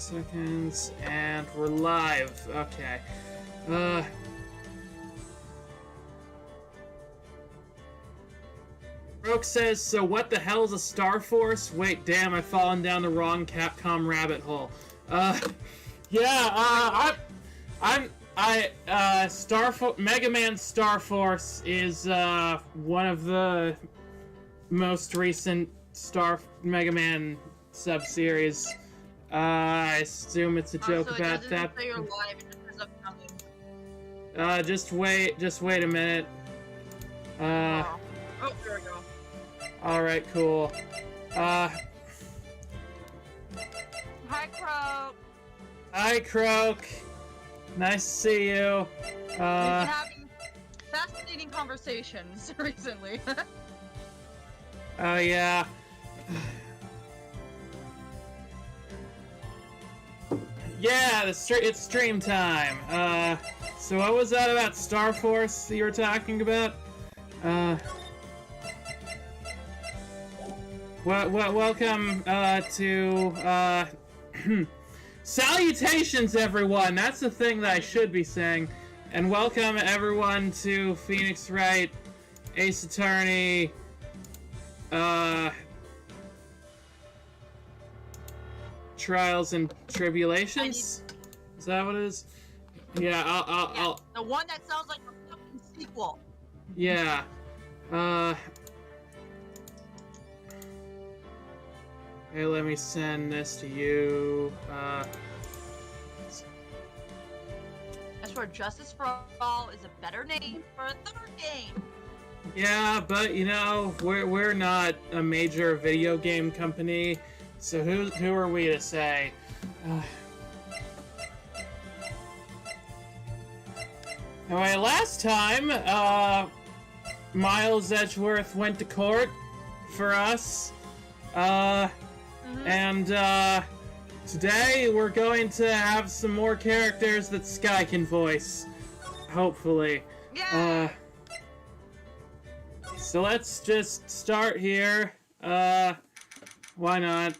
seconds, and we're live. Okay. Brooke says, so what the hell is a Star Force? Wait, damn, I've fallen down the wrong Capcom rabbit hole. Mega Man Star Force is, one of the most recent Mega Man sub-series. I assume it's a joke about that. Say you're live, it just says upcoming. Just wait a minute. Oh, there we go. Alright, cool. Hi, Croak. Hi, Croak. Nice to see you. We've been having fascinating conversations recently. Oh, yeah. Yeah, it's stream time. So what was that about Star Force that you were talking about? Welcome, to, salutations, everyone! That's the thing that I should be saying. And welcome, everyone, to Phoenix Wright, Ace Attorney, Trials and Tribulations? Is that what it is? Yeah, I'll... The one that sounds like a fucking sequel. Yeah. Hey, let me send this to you. I swear, Justice for All is a better name for a third game. Yeah, but you know, we're not a major video game company, so who are we to say? Anyway, last time, Miles Edgeworth went to court for us, and today we're going to have some more characters that Sky can voice, hopefully. Yay! So let's just start here. Why not?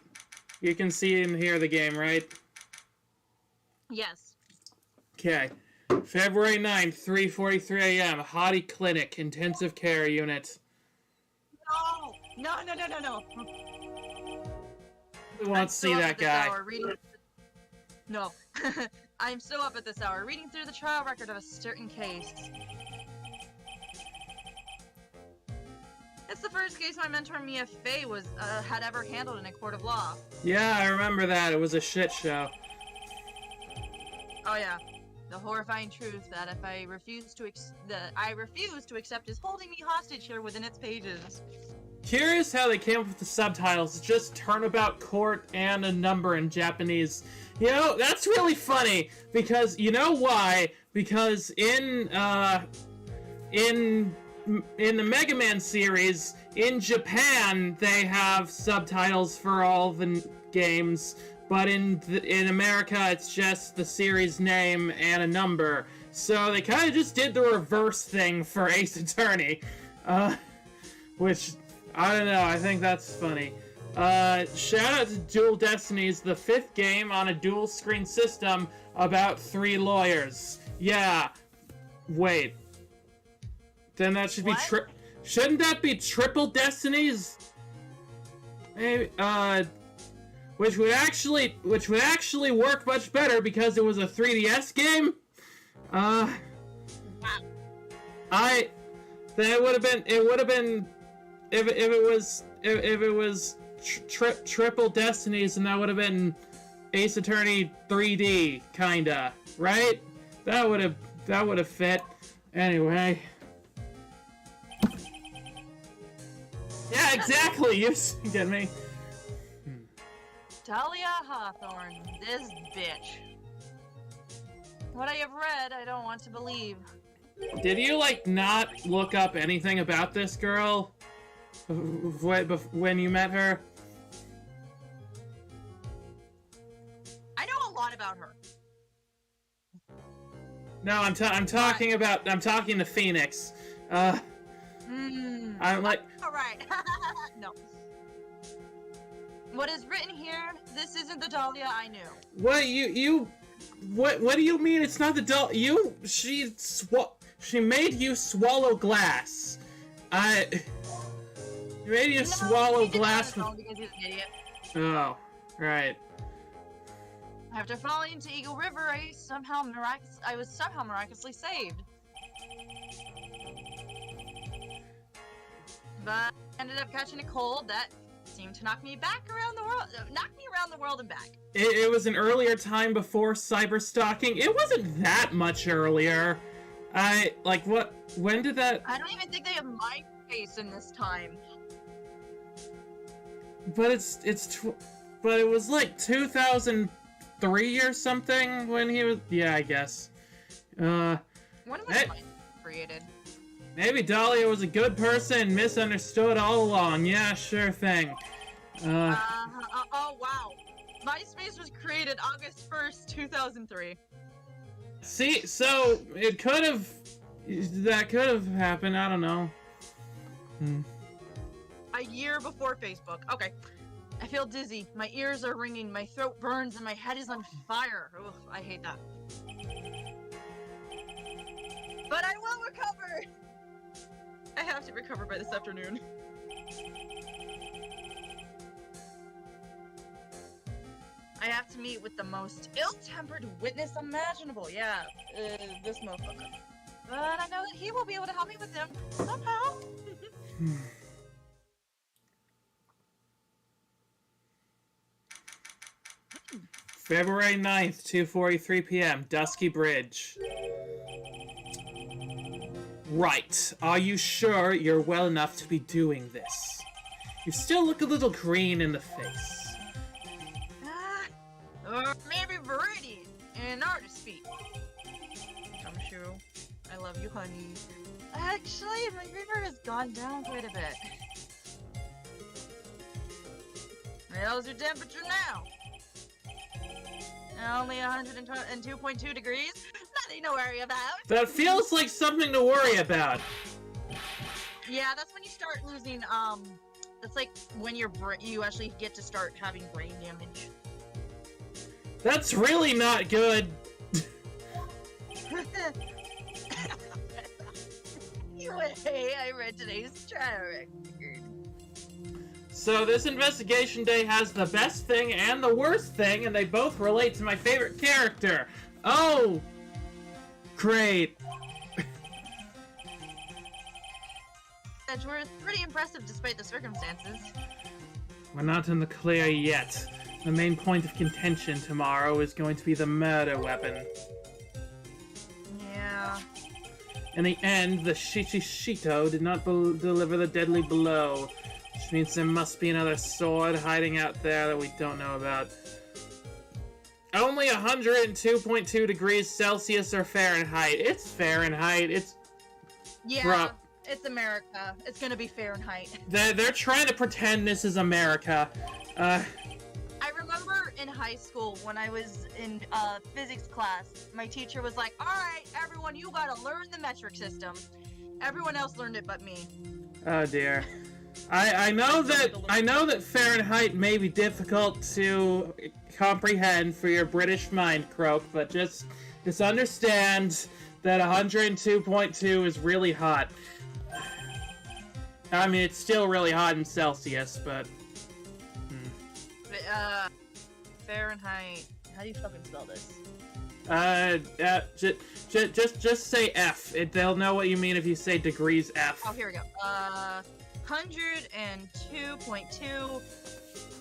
You can see and hear the game, right? Yes. Okay. February 9th, 3:43 a.m. Hottie Clinic, Intensive Care Unit. No. We won't see that guy. No. I'm still up at this hour, reading through the trial record of a certain case. It's the first case my mentor Mia Fey had ever handled in a court of law. Yeah, I remember that. It was a shit show. Oh yeah. The horrifying truth that if I refuse to accept is holding me hostage here within its pages. Curious how they came up with the subtitles. Just Turnabout Court and a number in Japanese. You know, that's really funny, because you know why? Because in the Mega Man series, in Japan, they have subtitles for all the games, but in America, it's just the series name and a number. So they kind of just did the reverse thing for Ace Attorney, which, I don't know, I think that's funny. Shout out to Dual Destinies, the 5th game on a dual-screen system about 3 lawyers. Yeah. Wait. Then that should be shouldn't that be Triple Destinies? Maybe, which would actually work much better because it was a 3DS game. It would have been if it was Triple Destinies, and that would have been Ace Attorney 3D, kinda, right? That would have fit. Anyway. Yeah, exactly. You get me. Talia Hawthorne, this bitch. What I have read, I don't want to believe. Did you, like, not look up anything about this girl when you met her? I know a lot about her. No, I'm talking to Phoenix. I'm like... Alright. No. What is written here? This isn't the Dahlia I knew. What what do you mean it's not the doll? She made you swallow glass. She made you swallow glass with... Because he's an idiot. Oh, right. After falling into Eagle River, I was somehow miraculously saved. But I ended up catching a cold that seemed to knock me around the world and back. It was an earlier time before cyber stalking. It wasn't that much earlier. When did that... I don't even think they have my face in this time. But but it was like 2003 or something when he was... Yeah, I guess. When was mine created? Maybe Dahlia was a good person, misunderstood all along. Yeah, sure thing. Oh, wow. MySpace was created August 1st, 2003. See, so it could have... That could have happened, I don't know. A year before Facebook. Okay. I feel dizzy. My ears are ringing, my throat burns, and my head is on fire. Ugh, I hate that. But I will recover! I have to recover by this afternoon. I have to meet with the most ill-tempered witness imaginable. Yeah, this motherfucker. But I know that he will be able to help me with them somehow. February 9th, 2:43 p.m., Dusky Bridge. Right. Are you sure you're well enough to be doing this? You still look a little green in the face. Or maybe Viridian in artist speak. Gumshoe, I love you, honey. Actually, my fever has gone down quite a bit. How's your temperature now? Only 102.2 degrees. Nothing to worry about. That feels like something to worry about. Yeah, that's when you start losing, that's like when you actually get to start having brain damage. That's really not good. Anyway, I read today's trial record. So this investigation day has the best thing and the worst thing, and they both relate to my favorite character. Oh! Great. Edgeworth, pretty impressive despite the circumstances. We're not in the clear yet. The main point of contention tomorrow is going to be the murder weapon. Yeah. In the end, the Shito did not deliver the deadly blow, which means there must be another sword hiding out there that we don't know about. Only 102.2 degrees Celsius or Fahrenheit. It's Fahrenheit. It's... Yeah, it's America. It's gonna be Fahrenheit. They're trying to pretend this is America. I remember in high school when I was in physics class, my teacher was like, "Alright, everyone, you gotta learn the metric system." Everyone else learned it but me. Oh dear. I know that Fahrenheit may be difficult to comprehend for your British mind, Croak, but just understand that 102.2 is really hot. I mean, it's still really hot in Celsius, but... Fahrenheit. How do you fucking spell this? Just say F. They'll know what you mean if you say degrees F. Oh, here we go. 102.2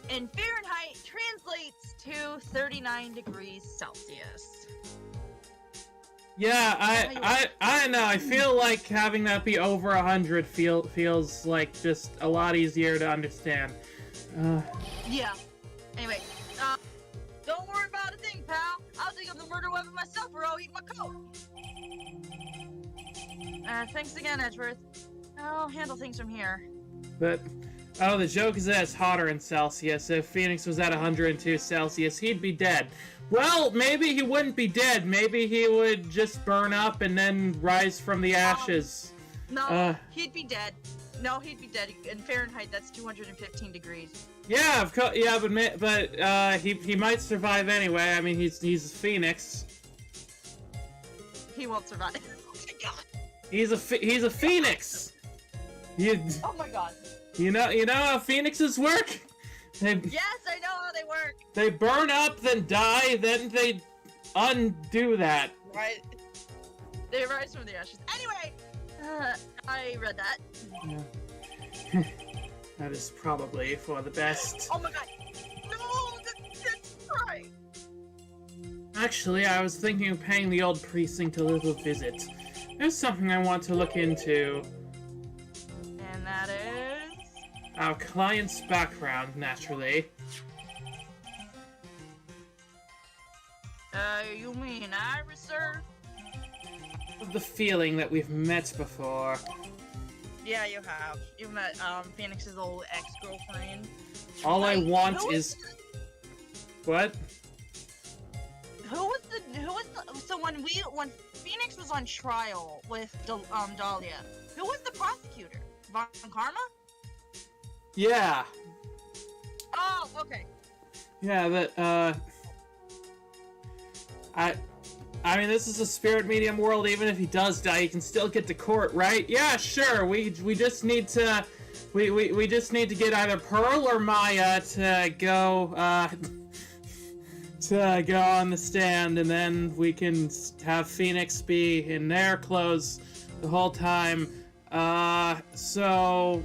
in Fahrenheit translates to 39 degrees Celsius. Yeah, I know. I feel like having that be over 100 feels like just a lot easier to understand. Yeah. Anyway, don't worry about a thing, pal. I'll dig up the murder weapon myself, or I'll eat my coat. Thanks again, Edgeworth. I'll handle things from here. But, oh, the joke is that it's hotter in Celsius. If Phoenix was at 102 Celsius, he'd be dead. Well, maybe he wouldn't be dead. Maybe he would just burn up and then rise from the ashes. No, he'd be dead. No, he'd be dead. In Fahrenheit, that's 215 degrees. Yeah, of course. Yeah, but he might survive anyway. I mean, he's a phoenix. He won't survive. Oh my god. He's a phoenix. Oh my god. You know how phoenixes work? Yes, I know how they work. They burn up, then die, then they undo that. Right. They rise from the ashes. Anyway, I read that. Yeah. That is probably for the best. Oh my god. No, that's right. Actually, I was thinking of paying the old precinct a little visit. There's something I want to look into. And that is? Our client's background, naturally. You mean Iris, sir? The feeling that we've met before. Yeah, you have. You met, Phoenix's old ex-girlfriend. All I want is... What? So when Phoenix was on trial with, Dahlia, who was the prosecutor? Von Karma? Yeah. Oh, okay. Yeah, that, I mean, this is a spirit medium world. Even if he does die, he can still get to court, right? Yeah, sure. We just need to, we just need to get either Pearl or Maya to go on the stand, and then we can have Phoenix be in their clothes the whole time. So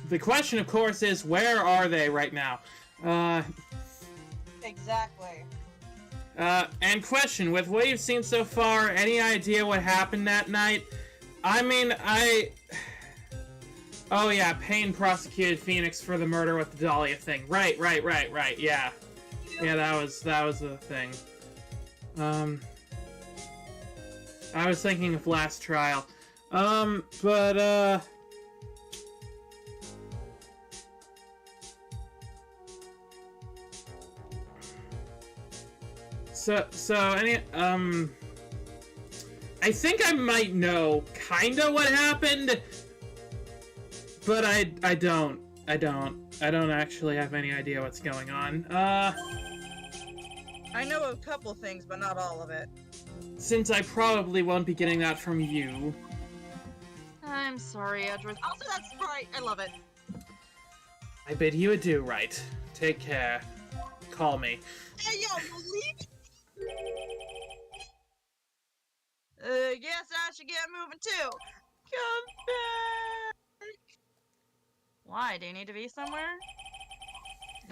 the question, of course, is where are they right now? Exactly. And question, with what you've seen so far, any idea what happened that night? I mean, Oh yeah, Payne prosecuted Phoenix for the murder with the Dahlia thing. Right, yeah. Yeah, that was the thing. I was thinking of last trial. I think I might know kinda what happened, but I don't actually have any idea what's going on. I know a couple things, but not all of it. Since I probably won't be getting that from you. I'm sorry, Edward. Also, that's right. I love it. I bid you adieu, right. Take care. Call me. Hey, yo, believe it? Guess I should get moving too. Come back. Why? Do you need to be somewhere?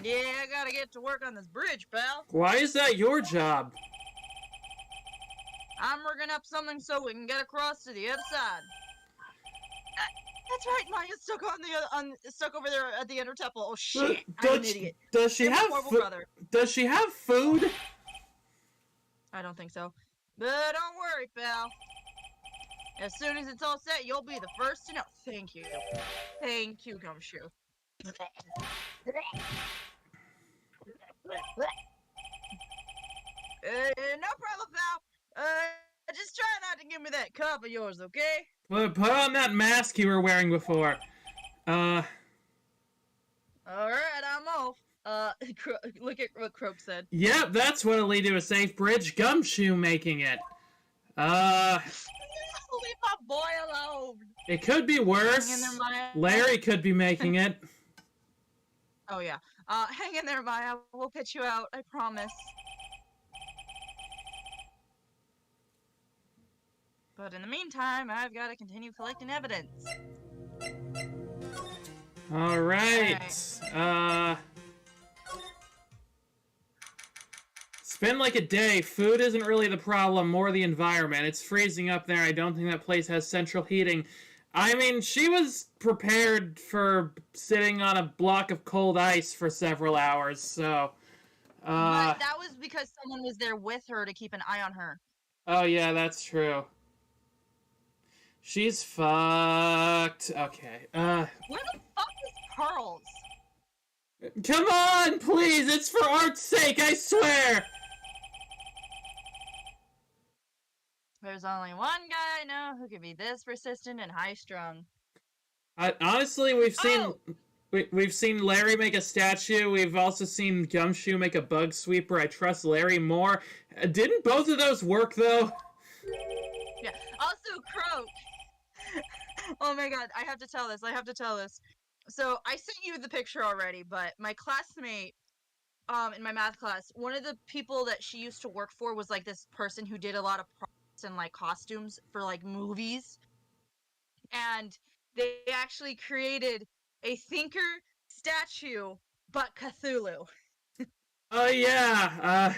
Yeah, I gotta get to work on this bridge, pal. Why is that your job? I'm rigging up something so we can get across to the other side. That's right, Maya's stuck stuck over there at the Inner Temple. Oh shit, I'm an idiot. Does she have Does she have food? I don't think so. But don't worry, pal. As soon as it's all set, you'll be the first to know. Thank you. Thank you, Gumshoe. No problem, pal. Just try not to give me that cup of yours, okay? Well, put on that mask you were wearing before. Alright, I'm off. Look at what Croak said. Yep, that's what'll lead to a safe bridge. Gumshoe making it. Leave my boy alone. It could be worse. Hang in there, Maya. Larry could be making it. Oh yeah. Hang in there, Maya. We'll pitch you out. I promise. But in the meantime, I've got to continue collecting evidence. Alright. It's been like a day. Food isn't really the problem, more the environment. It's freezing up there. I don't think that place has central heating. I mean, she was prepared for sitting on a block of cold ice for several hours, so... But that was because someone was there with her to keep an eye on her. Oh yeah, that's true. She's fucked. Okay, Where the fuck is Pearls? Come on, please! It's for art's sake, I swear! There's only one guy I know who could be this persistent and high-strung. Honestly, Oh! we've seen Larry make a statue. We've also seen Gumshoe make a bug sweeper. I trust Larry more. Didn't both of those work though? Yeah. Also, Croak. Oh my god, I have to tell this. I have to tell this. So I sent you the picture already, but my classmate, in my math class, one of the people that she used to work for was like this person who did a lot of props and like costumes for like movies, and they actually created a thinker statue, but Cthulhu. Oh yeah,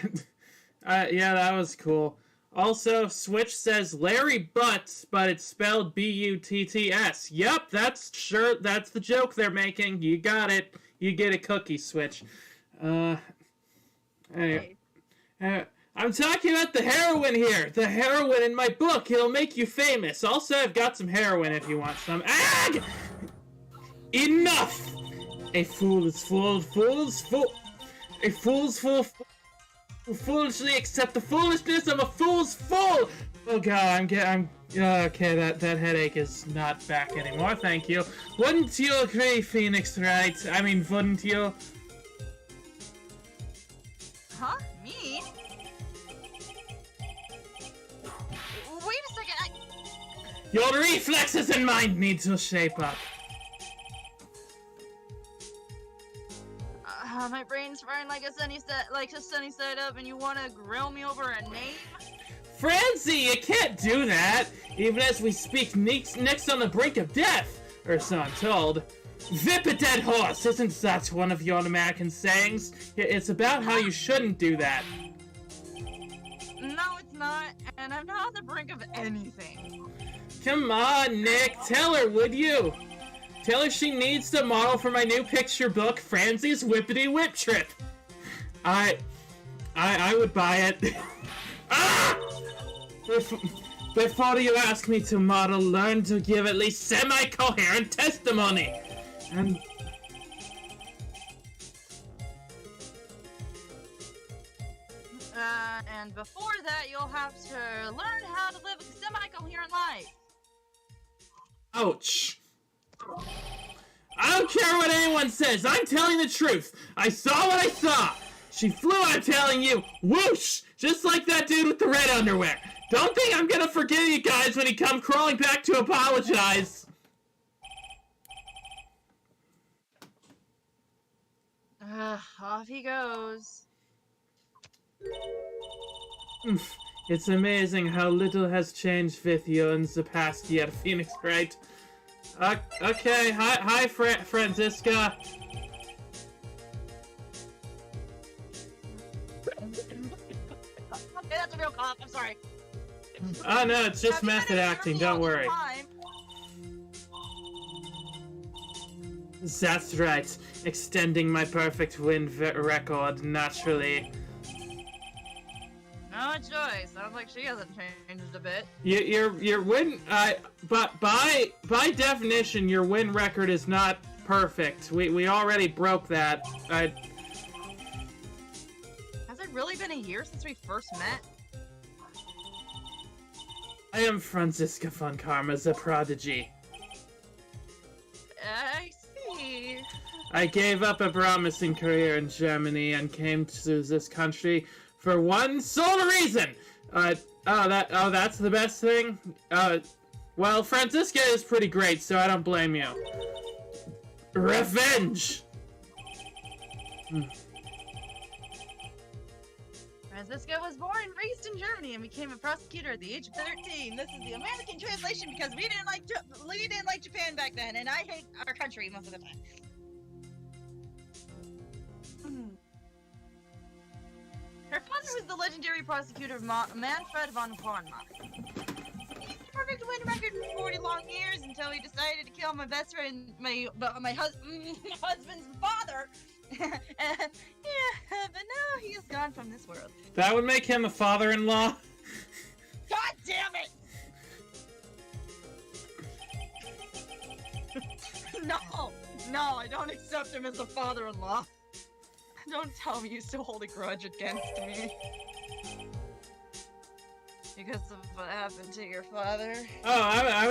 yeah, that was cool. Also, Switch says Larry Butts, but it's spelled Butts. Yep, that's the joke they're making. You got it. You get a cookie, Switch. Anyway, I'm talking about the heroin here. The heroin in my book. It'll make you famous. Also, I've got some heroin if you want some. Ag! Enough! A fool is fool. A fool's fool. Foolishly accept the foolishness of a fool's fool. Oh god, I'm okay. That headache is not back anymore. Thank you. Wouldn't you agree, Phoenix? Right? I mean, wouldn't you? Huh? Me? Wait a second. Your reflexes and mind need to shape up. My brain's firing like a sunny side up, and you want to grill me over a name? Francie, you can't do that. Even as we speak, next on the brink of death, or so I'm told. Vip a dead horse, isn't that one of your American sayings? It's about how you shouldn't do that. No, it's not, and I'm not on the brink of anything. Come on, Nick, tell her, would you? Tell her she needs to model for my new picture book, Francie's Whippity Whip Trip. I would buy it. Ah! Before you ask me to model, learn to give at least semi-coherent testimony. And before that, you'll have to learn how to live a semi-coherent life. ouch. I don't care what anyone says. I'm telling the truth. I saw what I saw. She flew, I'm telling you. Whoosh! Just like that dude with the red underwear. Don't think I'm gonna forgive you guys when he comes crawling back to apologize. Off he goes. It's amazing how little has changed with you in the past year, Phoenix, right? Okay, hi, Franziska. Okay, that's a real cough. I'm sorry. Oh no, it's just method acting, don't worry. That's right, extending my perfect win record naturally. No choice. Sounds like she hasn't changed a bit. Your win, but by definition, your win record is not perfect. We already broke that. Has it really been a year since we first met? I am Franziska von Karma, the prodigy. I see. I gave up a promising career in Germany and came to this country for one sole reason. That's the best thing. Well, Franziska is pretty great, so I don't blame you. Revenge. Franziska was born and raised in Germany and became a prosecutor at the age of 13. This is the American translation because we didn't like Japan back then, and I hate our country most of the time. Her father was the legendary prosecutor Manfred von Kornma. Perfect win record for 40 long years until he decided to kill my best friend, my husband's father. Yeah, but now he is gone from this world. That would make him a father-in-law. God damn it! No, I don't accept him as a father-in-law. Don't tell me you still hold a grudge against me. Because of what happened to your father. Oh, I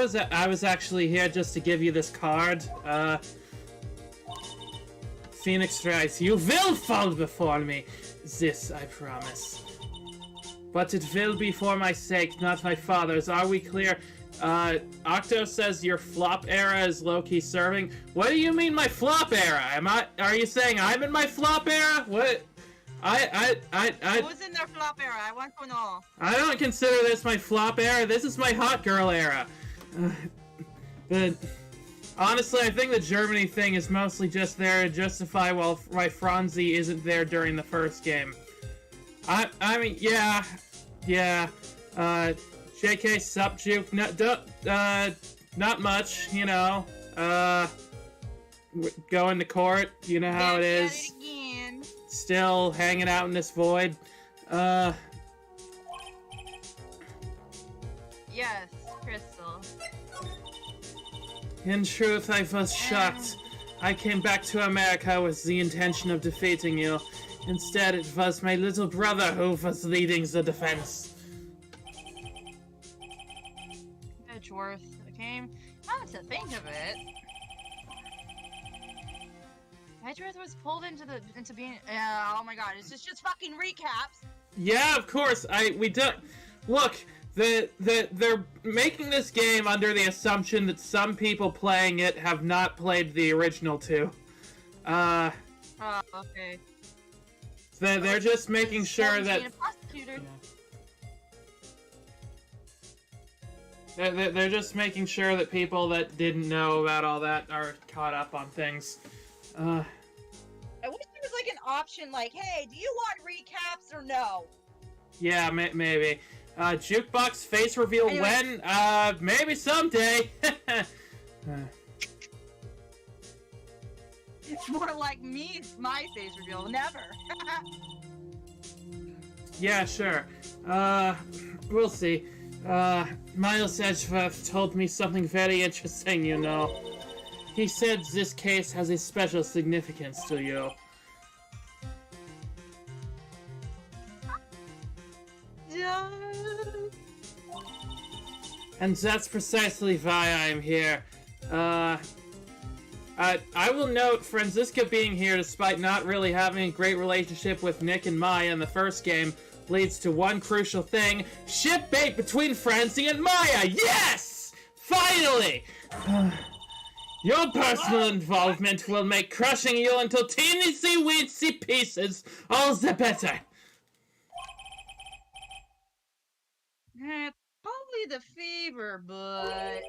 was actually here just to give you this card. Phoenix Wright, you will fall before me. This I promise. But it will be for my sake, not my father's. Are we clear? Octo says your flop era is low-key serving. What do you mean my flop era? Are you saying I'm in my flop era? What? Who's in their flop era? I want to know. I don't consider this my flop era. This is my hot girl era. Honestly, I think the Germany thing is mostly just there to justify why Franzi isn't there during the first game. I mean, yeah. JK sup juke, not much, you know. Going to court, you know how it is. Still hanging out in this void. Yes, Crystal. In truth, I was shocked. I came back to America with the intention of defeating you. Instead, it was my little brother who was leading the defense. Edgeworth, okay? Now to think of it, Edgeworth was pulled into being. Oh my god! Is this just fucking recaps? Yeah, of course. We don't look. They're making this game under the assumption that some people playing it have not played the original two. Oh, okay. They're just making sure that. They're just making sure that people that didn't know about all that are caught up on things. I wish there was like an option like, hey, do you want recaps or no? Yeah, maybe. Jukebox face reveal anyway. when? Maybe someday. It's more like my face reveal, never. Yeah, sure. We'll see. Miles Edgeworth told me something very interesting, you know. He said this case has a special significance to you. And that's precisely why I'm here. I will note Franziska being here despite not really having a great relationship with Nick and Maya in the first game leads to one crucial thing. Ship bait between Franzi and Maya! Yes! Finally! Your personal involvement will make crushing you into teensy-weensy pieces all the better. Probably the fever, but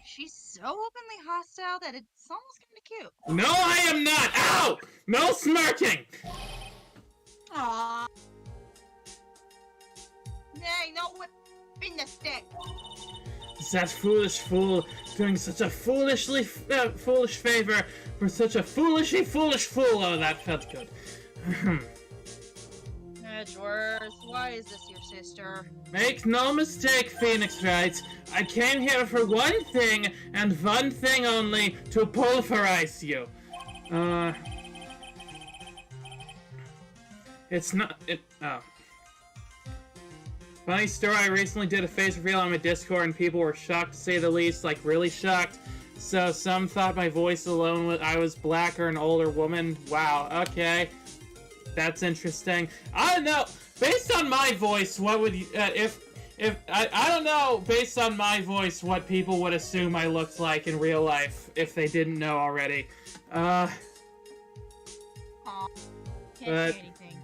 she's so openly hostile that it's almost kind of cute. No, I am not! Ow! No smirking! Aww. Nay, no whipping the stick. That foolish fool doing such a foolish favor for such a foolish fool. Oh, that felt good. Edgeworth, why is this your sister? Make no mistake, Phoenix Wright. I came here for one thing, and one thing only, to pulverize you. It's not, oh. Funny story, I recently did a face reveal on my Discord and people were shocked to say the least, like really shocked. So some thought my voice alone I was black or an older woman. Wow, okay. That's interesting. I don't know, based on my voice, what would you, I don't know, based on my voice, what people would assume I looked like in real life, if they didn't know already. Aw. Can't say anything.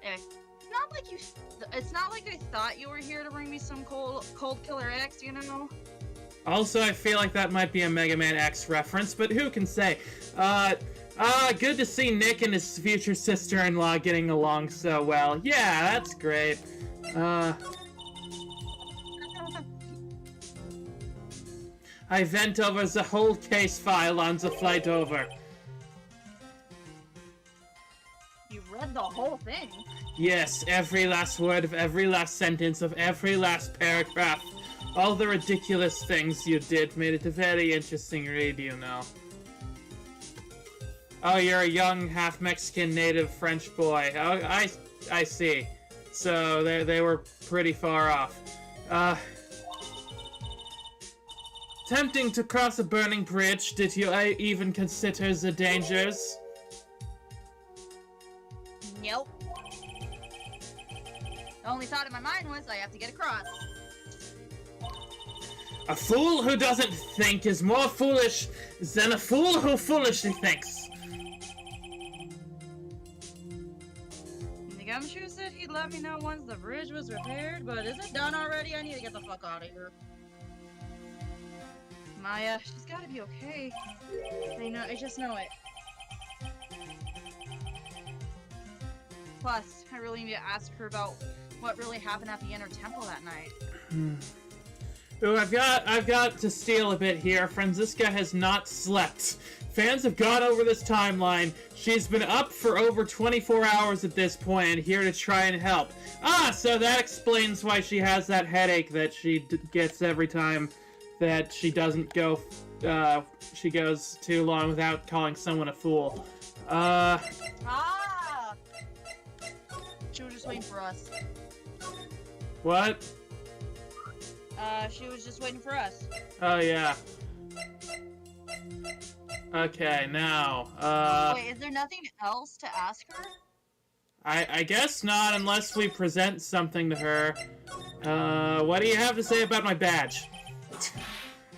Anyway, it's not like I thought you were here to bring me some cold killer X, you know? Also, I feel like that might be a Mega Man X reference, but who can say? Good to see Nick and his future sister-in-law getting along so well. Yeah, that's great. I went over the whole case file on the flight over. You read the whole thing? Yes, every last word of every last sentence of every last paragraph. All the ridiculous things you did made it a very interesting read, you know. Oh, you're a young, half-Mexican, native French boy. Oh, I see. So they were pretty far off. Attempting to cross a burning bridge, did you even consider the dangers? Nope. The only thought in my mind was I have to get across. A fool who doesn't think is more foolish than a fool who foolishly thinks. The gumshoe said he'd let me know once the bridge was repaired, but is it done already? I need to get the fuck out of here. Maya, she's gotta be okay. I just know it. Plus, I really need to ask her about what really happened at the inner temple that night. Ooh, I've got to steal a bit here. Franziska has not slept. Fans have gone over this timeline. She's been up for over 24 hours at this point and here to try and help. Ah, so that explains why she has that headache that she gets every time that she doesn't go, she goes too long without calling someone a fool. She was just waiting for us. What? She was just waiting for us. Oh, yeah. Okay, now, Wait, is there nothing else to ask her? I guess not unless we present something to her. What do you have to say about my badge?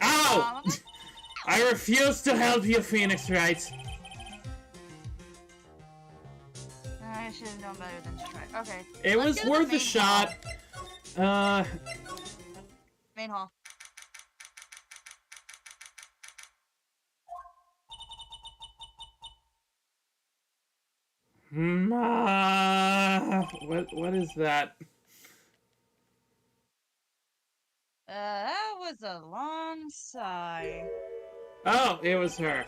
Ow! I refuse to help you, Phoenix Wright. I should have known better than to try. Okay. It was worth a shot. Main hall. What is that? That was a long sigh. Oh, it was her.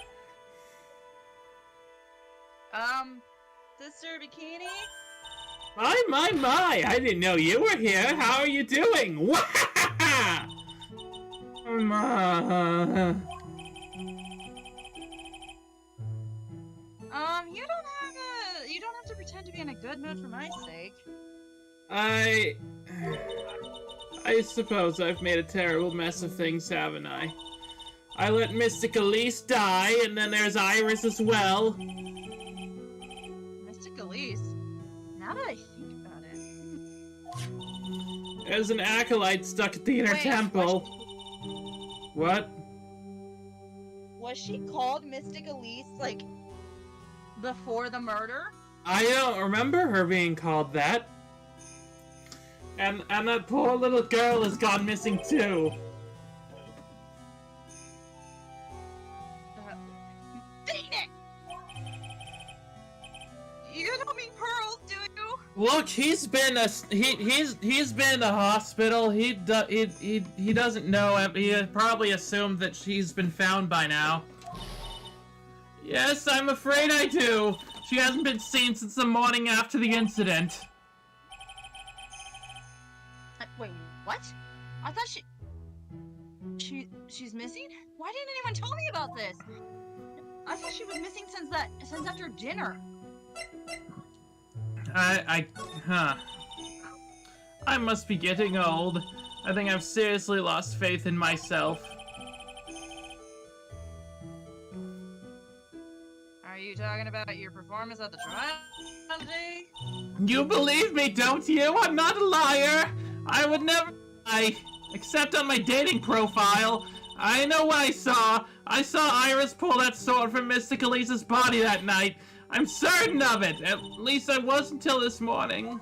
Sister Bikini? My! I didn't know you were here. How are you doing? You don't have to pretend to be in a good mood for my sake. I suppose I've made a terrible mess of things, haven't I? I let Mystic Elise die, and then there's Iris as well. Mystic Elise? Now that I think about it... There's an acolyte stuck at the inner temple. What? Was she called Mystic Elise, like, before the murder? I don't remember her being called that. And that poor little girl has gone missing too. Dang it! You don't mean Pearl, do you? Look, he's been in the hospital. He doesn't know. He probably assumed that she's been found by now. Yes, I'm afraid I do. She hasn't been seen since the morning after the incident. Wait, what? I thought she's missing? Why didn't anyone tell me about this? I thought she was missing since after dinner. I must be getting old. I think I've seriously lost faith in myself. Are you talking about your performance at the trial today? You believe me, don't you? I'm not a liar. I would never lie, except on my dating profile. I know what I saw. I saw Iris pull that sword from Mystic Elise's body that night. I'm certain of it. At least I was until this morning.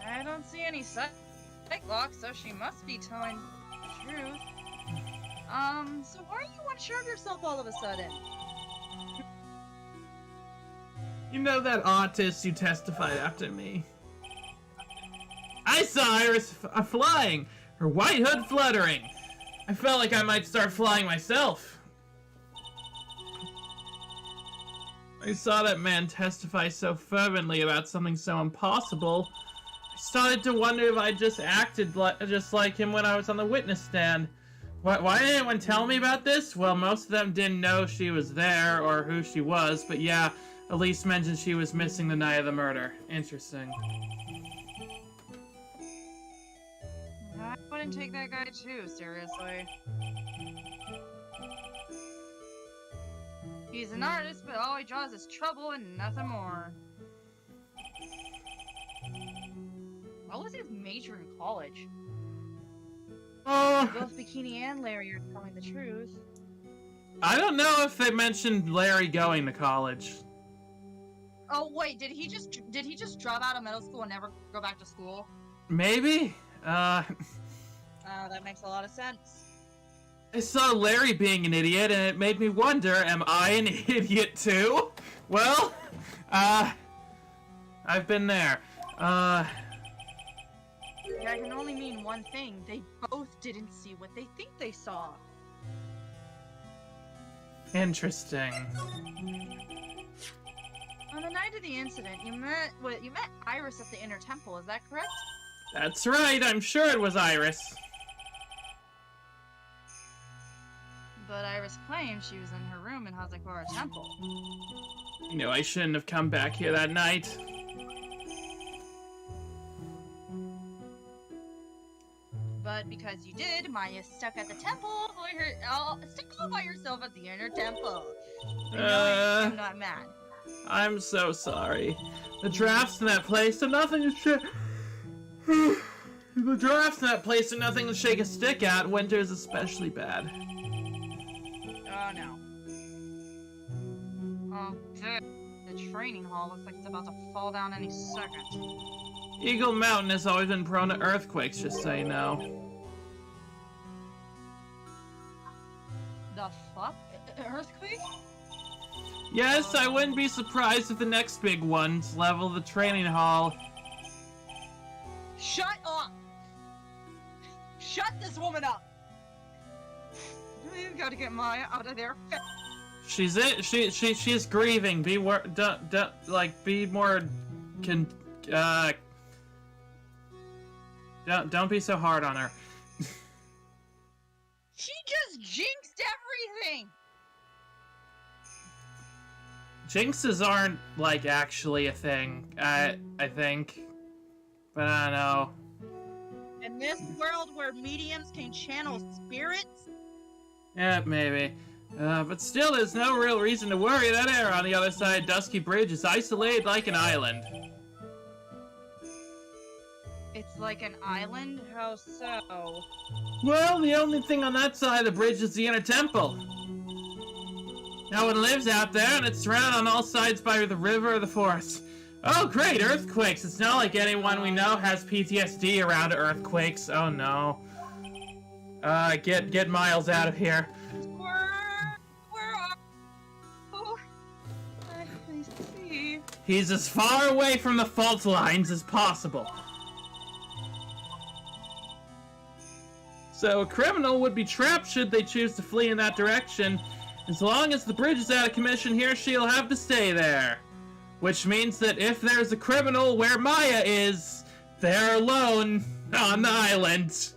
I don't see any psych locks, so she must be telling the truth. So why are you unsure of yourself all of a sudden? You know that artist you testified after me? I saw Iris flying, her white hood fluttering. I felt like I might start flying myself. I saw that man testify so fervently about something so impossible. I started to wonder if I just acted just like him when I was on the witness stand. Why didn't anyone tell me about this? Well, most of them didn't know she was there or who she was, but yeah, Elise mentioned she was missing the night of the murder. Interesting. I wouldn't take that guy too seriously. He's an artist, but all he draws is trouble and nothing more. What was his major in college? Both Bikini and Larry are telling the truth. I don't know if they mentioned Larry going to college. Oh wait, did he just drop out of middle school and never go back to school? Maybe? Oh, that makes a lot of sense. I saw Larry being an idiot, and it made me wonder, am I an idiot too? Well, I've been there. That can only mean one thing. They both didn't see what they think they saw. Interesting. On the night of the incident, you met Iris at the Inner Temple, is that correct? That's right, I'm sure it was Iris. But Iris claims she was in her room in Hazakura Temple. You know, I shouldn't have come back here that night. But because you did, Maya's stuck at the temple stuck all by herself at the Inner Temple. I'm not mad. I'm so sorry. The drafts in that place are nothing to shake. The drafts in that place are nothing to shake a stick at. Winter's especially bad. Oh no. Oh, the training hall looks like it's about to fall down any second. Eagle Mountain has always been prone to earthquakes, just so you know. The fuck? Earthquake? Yes, I wouldn't be surprised if the next big ones level the training hall. Shut up! Shut this woman up! We've got to get Maya out of there. She's grieving. Be more, be more, don't be so hard on her. She just jinxed everything! Jinxes aren't, like, actually a thing, I think. But I don't know. In this world where mediums can channel spirits? Yeah, maybe. But still, there's no real reason to worry. That area on the other side of Dusky Bridge is isolated like an island. It's like an island? How so? Well, the only thing on that side of the bridge is the Inner Temple. No one lives out there, and it's surrounded on all sides by the river or the forest. Oh, great, earthquakes! It's not like anyone we know has PTSD around earthquakes. Oh, no. Get Miles out of here. Where are... Oh, I see. He's as far away from the fault lines as possible. So a criminal would be trapped should they choose to flee in that direction. As long as the bridge is out of commission, he or she'll have to stay there. Which means that if there's a criminal where Maya is, they're alone on the island.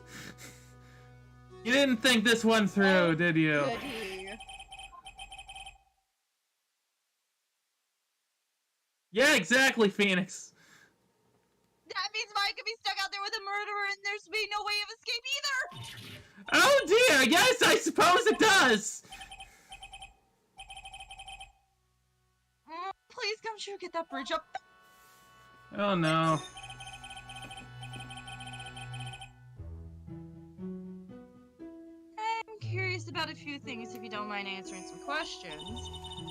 You didn't think this one through, did you? Goody. Yeah, exactly, Phoenix. That means Maya could be stuck out there with a murderer and there's be no way of escape either! Oh dear, yes, I suppose it does! Please come sure get that bridge up. Oh no. I'm curious about a few things if you don't mind answering some questions.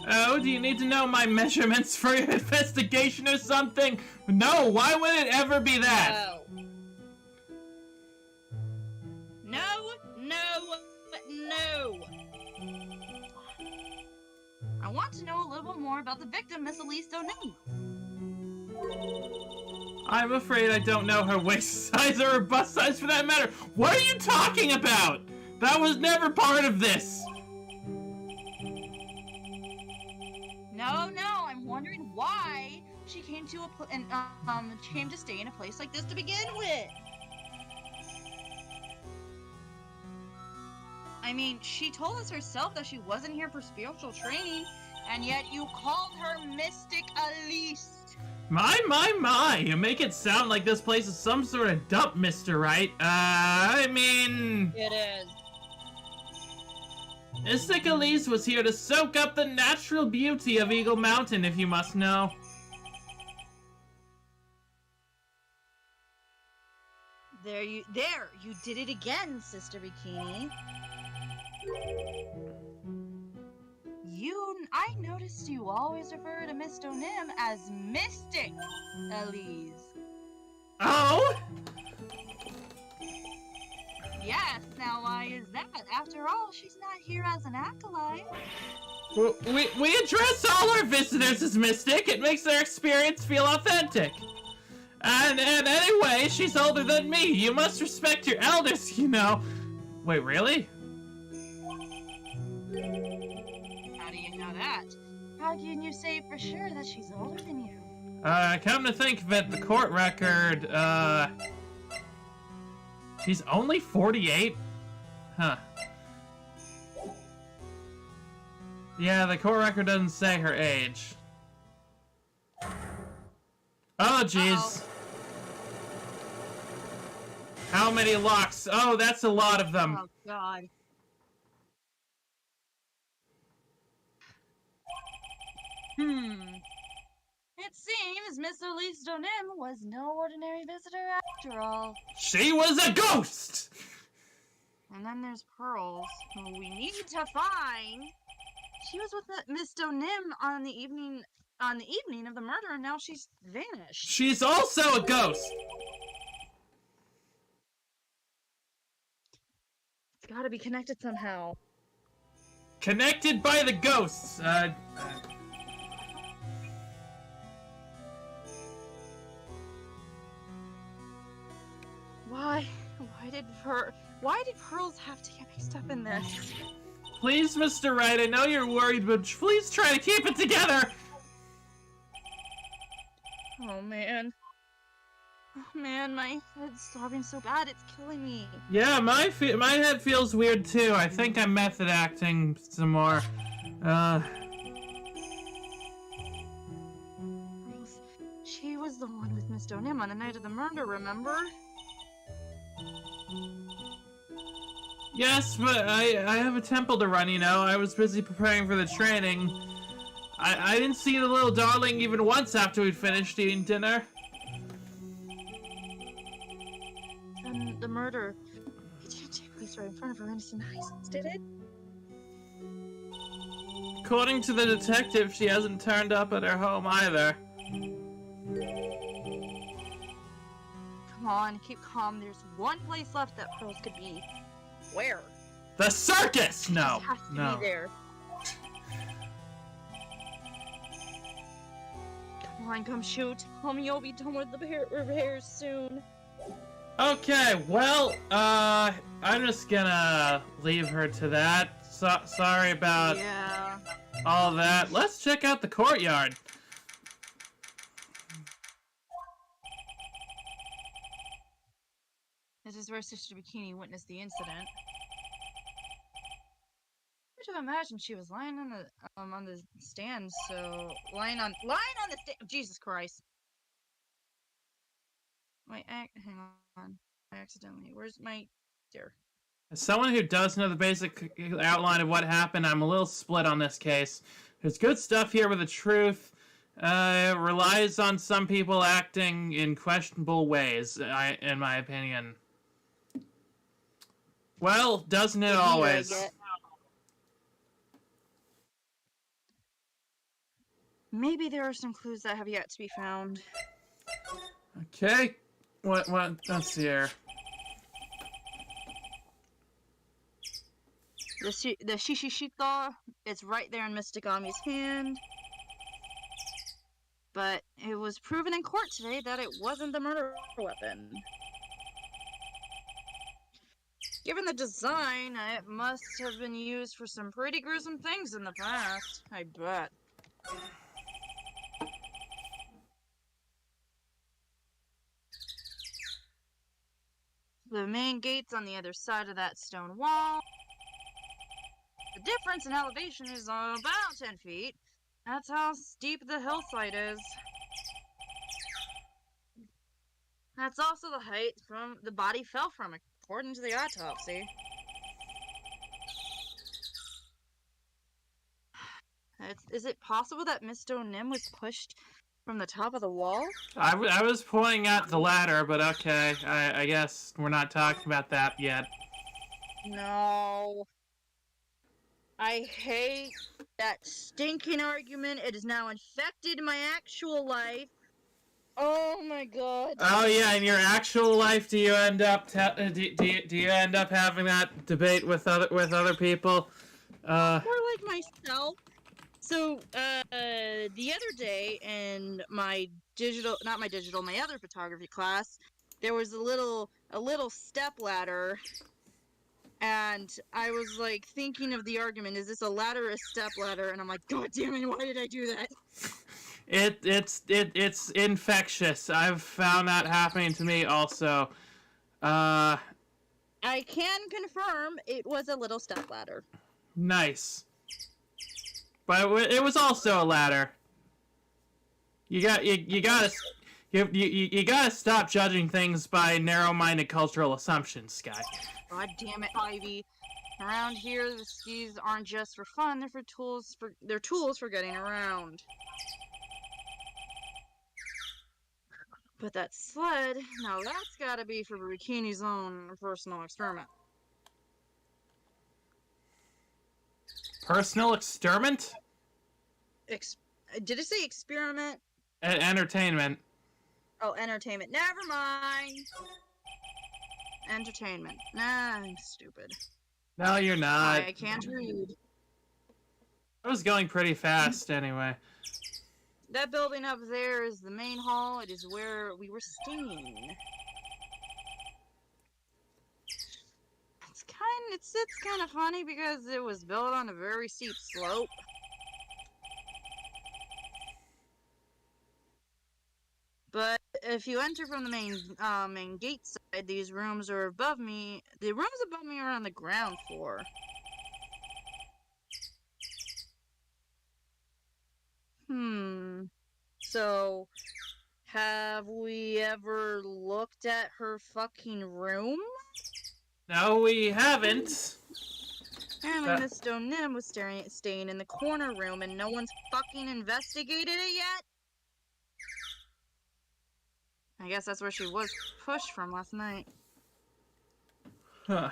Oh, do you need to know my measurements for your investigation or something? No, why would it ever be that? No. I want to know a little bit more about the victim, Miss Elise O'Neill. I'm afraid I don't know her waist size or her bust size for that matter. What are you talking about? That was never part of this. No, I'm wondering why she came to came to stay in a place like this to begin with. I mean, she told us herself that she wasn't here for spiritual training, And yet you called her Mystic Elise. My, you make it sound like this place is some sort of dump, Mr. Right. I mean... It is. Mystic Elise was here to soak up the natural beauty of Eagle Mountain, if you must know. There, you did it again, Sister Bikini. I noticed you always refer to Miss Donim as Mystic Elise. Oh? Yes, now why is that? After all, she's not here as an acolyte. We address all our visitors as Mystic. It makes their experience feel authentic. And anyway, she's older than me. You must respect your elders, you know. Wait, really? How do you know that? How can you say for sure that she's older than you? Come to think of it, the court record, she's only 48? Huh. Yeah, the court record doesn't say her age. Oh, jeez. How many locks? Oh, that's a lot of them. Oh, God. It seems Miss Elise Donim was no ordinary visitor after all. She was a ghost! And then there's Pearls, who we need to find. She was with Miss Donim on the evening of the murder, and now she's vanished. She's also a ghost! It's gotta be connected somehow. Connected by the ghosts. Why did Pearls have to get mixed up in this? Please, Mr. Wright, I know you're worried, but please try to keep it together! Oh man, my head's throbbing so bad, it's killing me. Yeah, my head feels weird too. I think I'm method acting some more. She was the one with Miss Donim on the night of the murder, remember? Yes, but I have a temple to run, you know. I was busy preparing for the training. I didn't see the little darling even once after we'd finished eating dinner. Then the murder, it didn't take place right in front of her innocent eyes, did it? According to the detective, she hasn't turned up at her home either. Come on, keep calm. There's one place left that Pearls could be. Where? The circus! No, She has to no. be there. Come on, come shoot. Tell me you'll be done with the repairs soon. Okay, well, I'm just gonna leave her to that. Sorry about all that. Let's check out the courtyard. This is where Sister Bikini witnessed the incident. I would have imagined she was lying on the stand, so lying on the stand. Jesus Christ! Wait, hang on. I accidentally. Where's my dear? As someone who does know the basic outline of what happened, I'm a little split on this case. There's good stuff here, but the truth relies on some people acting in questionable ways, in my opinion. Well, doesn't it always? Maybe there are some clues that have yet to be found. Okay. What, let's see here. The Shishishito is right there in Mystigami's hand. But it was proven in court today that it wasn't the murder weapon. Given the design, it must have been used for some pretty gruesome things in the past. I bet. The main gate's on the other side of that stone wall. The difference in elevation is about 10 feet. That's how steep the hillside is. That's also the height from the body fell from, according to the autopsy. Is it possible that Miss Nim was pushed from the top of the wall? I was pointing at the ladder, but okay. I guess we're not talking about that yet. No. I hate that stinking argument. It has now infected my actual life. Oh my god. Oh yeah, in your actual life, do you end up do you end up having that debate with other people? More like myself. So, the other day in my my other photography class, there was a little step ladder, and I was like thinking of the argument: is this a ladder or a step ladder? And I'm like, God damn it, why did I do that? It's infectious. I've found that happening to me also. I can confirm it was a little step ladder. Nice. But it was also a ladder. You gotta stop judging things by narrow-minded cultural assumptions, Sky. God damn it, Ivy. Around here, the skis aren't just for fun; they're tools for getting around. But that sled, now that's gotta be for Bikini's own personal experiment. Personal experiment? Did it say experiment? Entertainment. Oh, entertainment. Never mind. Entertainment. Nah, I'm stupid. No, you're not. I can't read. I was going pretty fast anyway. That building up there is the main hall. It is where we were staying. It's kind of funny because it was built on a very steep slope. But if you enter from the main gate side, these rooms are above me. The rooms above me are on the ground floor. So, have we ever looked at her fucking room? No, we haven't. Apparently Miss Nim was staying in the corner room and no one's fucking investigated it yet? I guess that's where she was pushed from last night. Huh.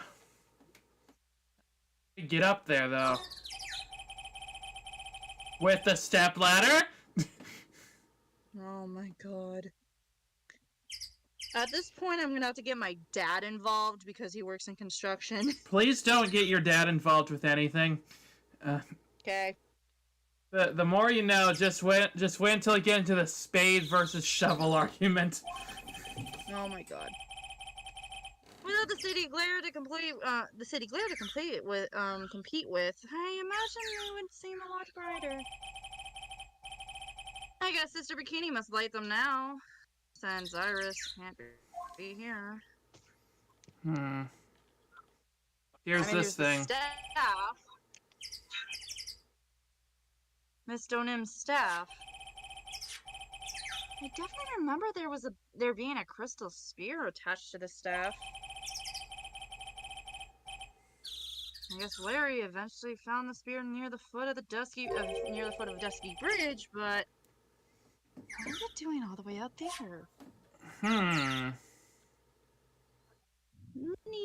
Get up there, though. With the stepladder? Oh my god. At this point, I'm gonna have to get my dad involved because he works in construction. Please don't get your dad involved with anything. Okay. The more you know. Just wait until you get into the spade versus shovel argument. Oh my god. Without the city glare to compete with, I imagine it would seem a lot brighter. I guess Sister Bikini must light them now, since Iris can't be here. Here's this thing. Staff. Miss Donim's staff. I definitely remember there being a crystal spear attached to the staff. I guess Larry eventually found the spear near the foot of Dusky Bridge, but what is it doing all the way out there? Many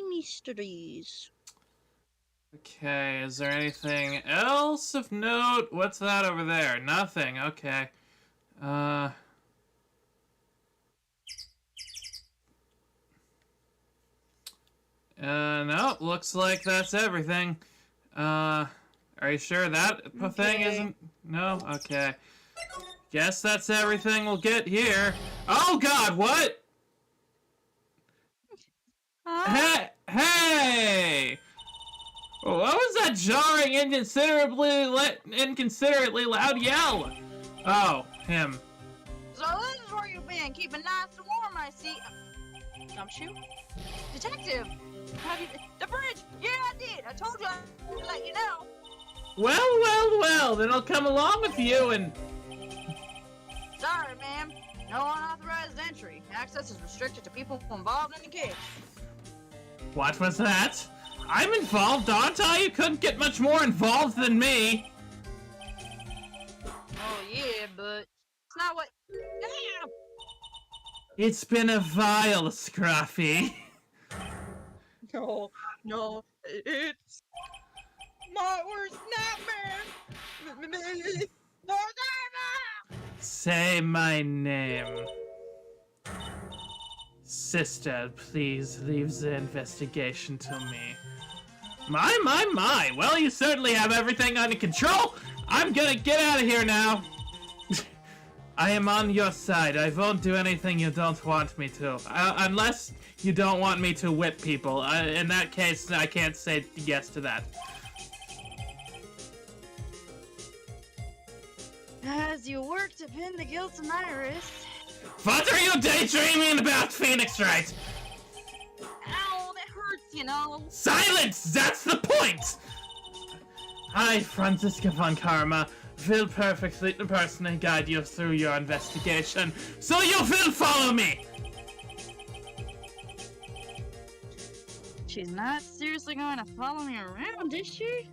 mysteries. Okay, is there anything else of note? What's that over there? Nothing, okay. No, looks like that's everything. Are you sure that thing isn't? No? Okay. Guess that's everything we'll get here. Oh god, what? Hey! What was that jarring, inconsiderately loud yell? Oh, him. So this is where you've been, keeping nice and warm, I see. Jumped you? Detective! The bridge! Yeah, I did! I told you I'd let you know! Well, then I'll come along with you and... Sorry, ma'am. No unauthorized entry. Access is restricted to people involved in the case. What was that? I'm involved, aren't I? You couldn't get much more involved than me. Oh, yeah, but it's not what... Damn! It's been a while, Scruffy. No, it's my worst nightmare! Say my name. Sister, please leave the investigation to me. My. Well, you certainly have everything under control. I'm gonna get out of here now. I am on your side. I won't do anything you don't want me to. Unless you don't want me to whip people. In that case, I can't say yes to that. As you work to pin the guilt on Iris... What are you daydreaming about, Phoenix Wright? Ow, that hurts, you know. Silence! That's the point! I, Franziska von Karma, will perfectly personally guide you through your investigation, so you will follow me! She's not seriously going to follow me around, is she?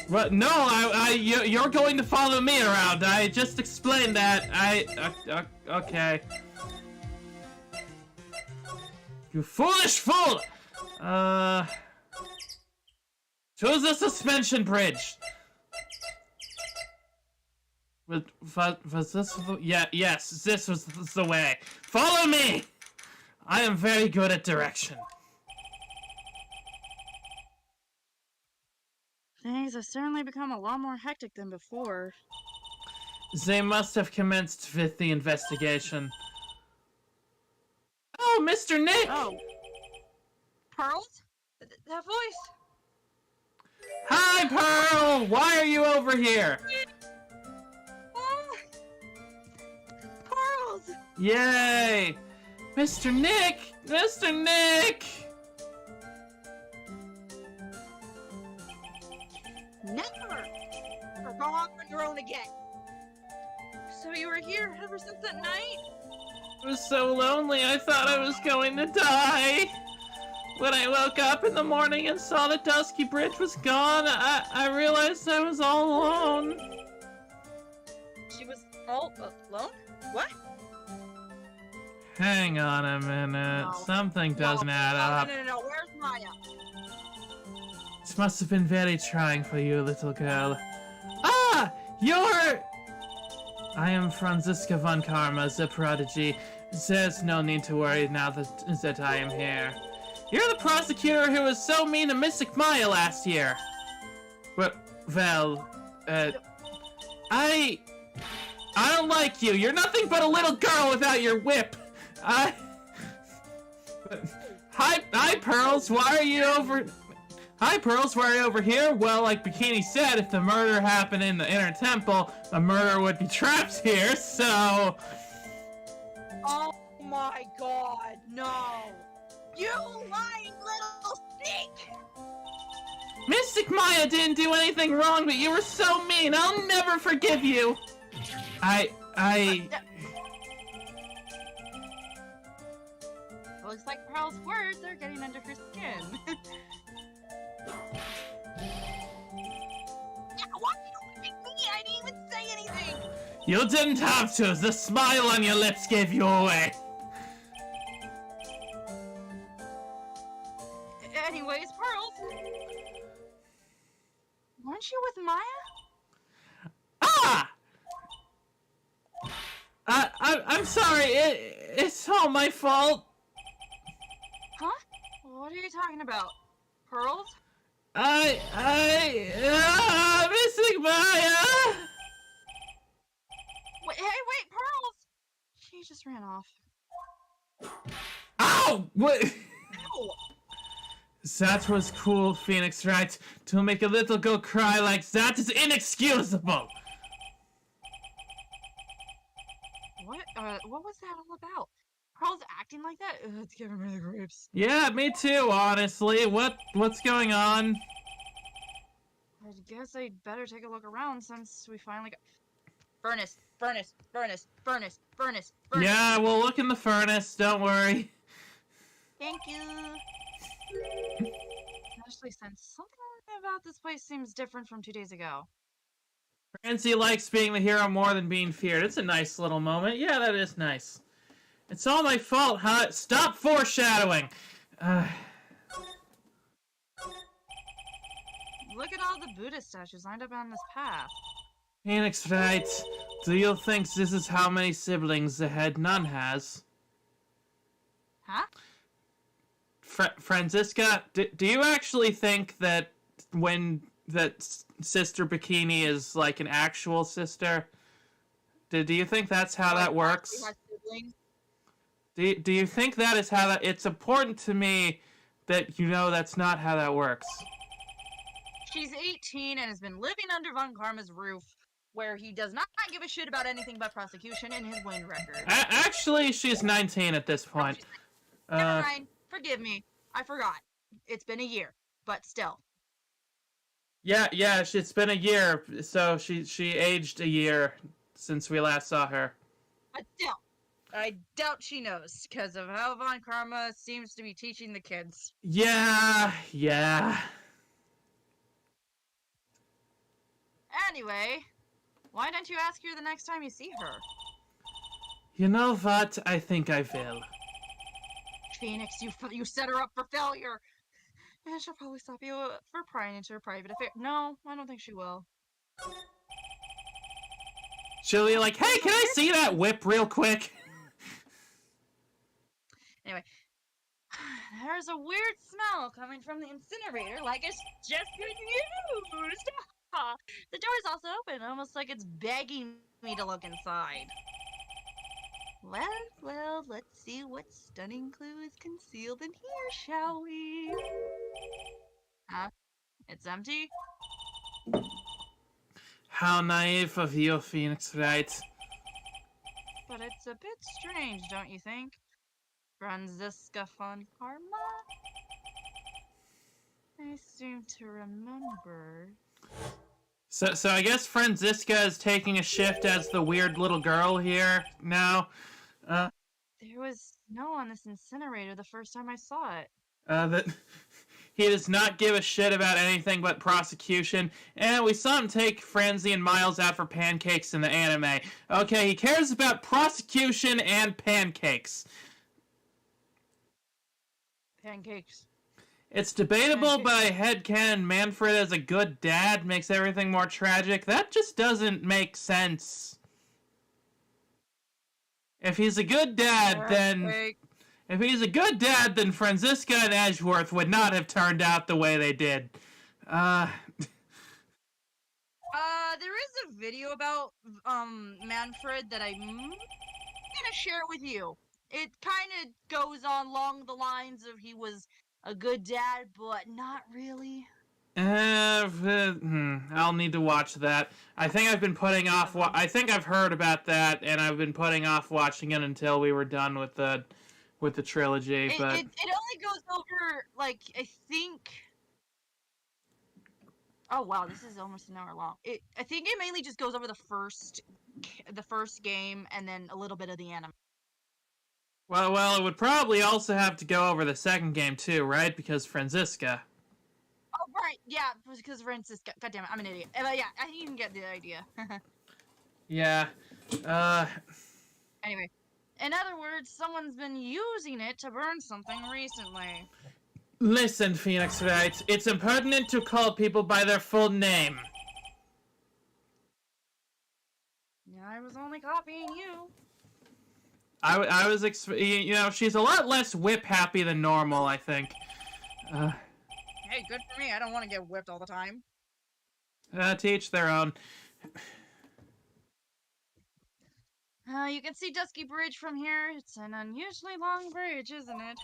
What? No, you're going to follow me around. I just explained that. Okay. You foolish fool! Choose the suspension bridge. Was this the... Yes, this was the way. Follow me! I am very good at direction. Things have certainly become a lot more hectic than before. They must have commenced with the investigation. Oh, Mr. Nick! Oh. Pearls? That voice? Hi, Pearl! Why are you over here? Pearls! Yay! Mr. Nick! Mr. Nick! Never! Or go off on your own again. So you were here ever since that night? I was so lonely, I thought I was going to die. When I woke up in the morning and saw the Dusky Bridge was gone, I realized I was all alone. She was all alone? What? Hang on a minute. No. Something doesn't add up. No. Where's Maya? This must have been very trying for you, little girl. Ah! You're... I am Franziska von Karma, the prodigy. There's no need to worry now that I am here. You're the prosecutor who was so mean to Mystic Maya last year. Well, I don't like you. You're nothing but a little girl without your whip. Hi, Pearls. Why are you over... Hi, Pearls. Why are you over here? Well, like Bikini said, if the murder happened in the Inner Temple, the murderer would be trapped here, so... Oh my god, no! You lying little sneak! Mystic Maya didn't do anything wrong, but you were so mean. I'll never forgive you. Looks like Pearl's words are getting under her skin. Yeah, why did you pick me? I didn't even say anything! You didn't have to. The smile on your lips gave you away. Anyways, Pearls. Weren't you with Maya? Ah! I'm sorry. It's all my fault. Huh? What are you talking about? Pearls? Missing Maya! Wait, Pearls! She just ran off. Ow! What? Ow! That was cool, Phoenix, right? To make a little girl cry like that is inexcusable! What was that all about? Pearl's acting like that? Ugh, it's giving me the creeps. Yeah, me too, honestly. What's going on? Her guess I'd better take a look around since we finally got... Furnace, furnace, furnace, furnace, furnace, furnace. Yeah, we'll look in the furnace, don't worry. Thank you. Especially since something about this place seems different from 2 days ago. Francie likes being the hero more than being feared. It's a nice little moment. Yeah, that is nice. It's all my fault, huh? Stop foreshadowing! Look at all the Buddha statues lined up on this path. Phoenix Wright, do you think this is how many siblings the head nun has? Huh? Franziska, do you actually think that Sister Bikini is like an actual sister? Do you think that's how that works? Do you think that is how that... It's important to me that you know that's not how that works. She's 18 and has been living under Von Karma's roof, where he does not give a shit about anything but prosecution in his Wayne record. Actually, she's 19 at this point. Never mind. Forgive me. I forgot. It's been a year, but still. Yeah, it's been a year, so she aged a year since we last saw her. But still, I doubt she knows, because of how Von Karma seems to be teaching the kids. Yeah. Anyway, why don't you ask her the next time you see her? You know what? I think I will. Phoenix, you set her up for failure. And she'll probably stop you for prying into her private affair. No, I don't think she will. She'll be like, hey, can I see that whip real quick? Anyway, there's a weird smell coming from the incinerator, like it's just good news. The door is also open, almost like it's begging me to look inside. Well, let's see what stunning clue is concealed in here, shall we? Huh? It's empty? How naive of you, Phoenix Wright. But it's a bit strange, don't you think? Franziska von Karma? I seem to remember. So I guess Franziska is taking a shift as the weird little girl here now. There was snow on this incinerator the first time I saw it. That he does not give a shit about anything but prosecution. And we saw him take Franzi and Miles out for pancakes in the anime. Okay, he cares about prosecution and pancakes. Pancakes. It's debatable, but I headcanon Manfred as a good dad makes everything more tragic. That just doesn't make sense. If he's a good dad, then... If he's a good dad, then Franziska and Edgeworth would not have turned out the way they did. There is a video about, Manfred that I'm gonna share it with you. It kind of goes on along the lines of he was a good dad, but not really. I'll need to watch that. I think I've been putting off... I think I've heard about that, and I've been putting off watching it until we were done with the trilogy, but... It only goes over, like, I think... Oh, wow, this is almost an hour long. I think it mainly just goes over the first game, and then a little bit of the anime. Well, it would probably also have to go over the second game, too, right? Because Franziska... Oh, right, yeah, because Franziska... Goddammit, I'm an idiot. But yeah, I think you can get the idea. Yeah, Anyway. In other words, someone's been using it to burn something recently. Listen, Phoenix Wright, it's impertinent to call people by their full name. Yeah, I was only copying you. I was, you know, she's a lot less whip-happy than normal, I think. Hey, good for me, I don't want to get whipped all the time. To each their own. You can see Dusky Bridge from here. It's an unusually long bridge, isn't it?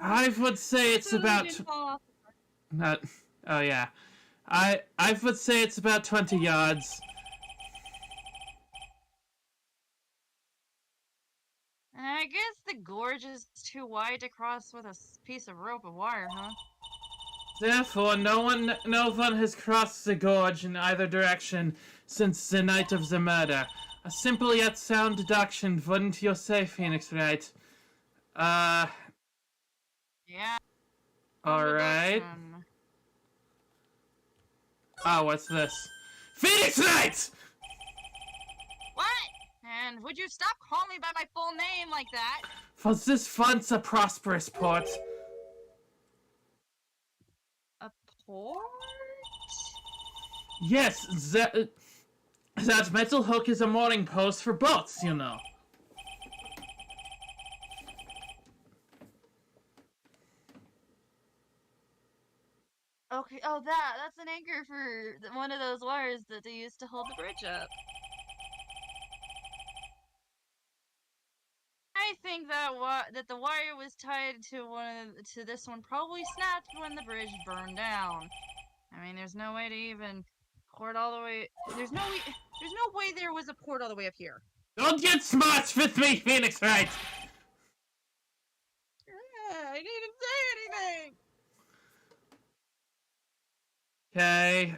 I would say it's about... Oh, yeah. I would say it's about 20 yards. I guess the gorge is too wide to cross with a piece of rope of wire, huh? Therefore, no one has crossed the gorge in either direction since the night of the murder. A simple yet sound deduction, wouldn't you say, Phoenix Wright? Yeah. Alright. Oh, what's this? Phoenix Wright! What? And would you stop calling me by my full name like that? Was this once a prosperous port? A port? Yes, that metal hook is a mooring post for boats, you know. Okay, oh that's an anchor for one of those wires that they used to hold the bridge up. I think that the wire was tied to this one probably snapped when the bridge burned down. I mean, there's no way to even port all the way. There's no way there was a port all the way up here. Don't get smart with me, Phoenix Wright! I didn't say anything! Okay,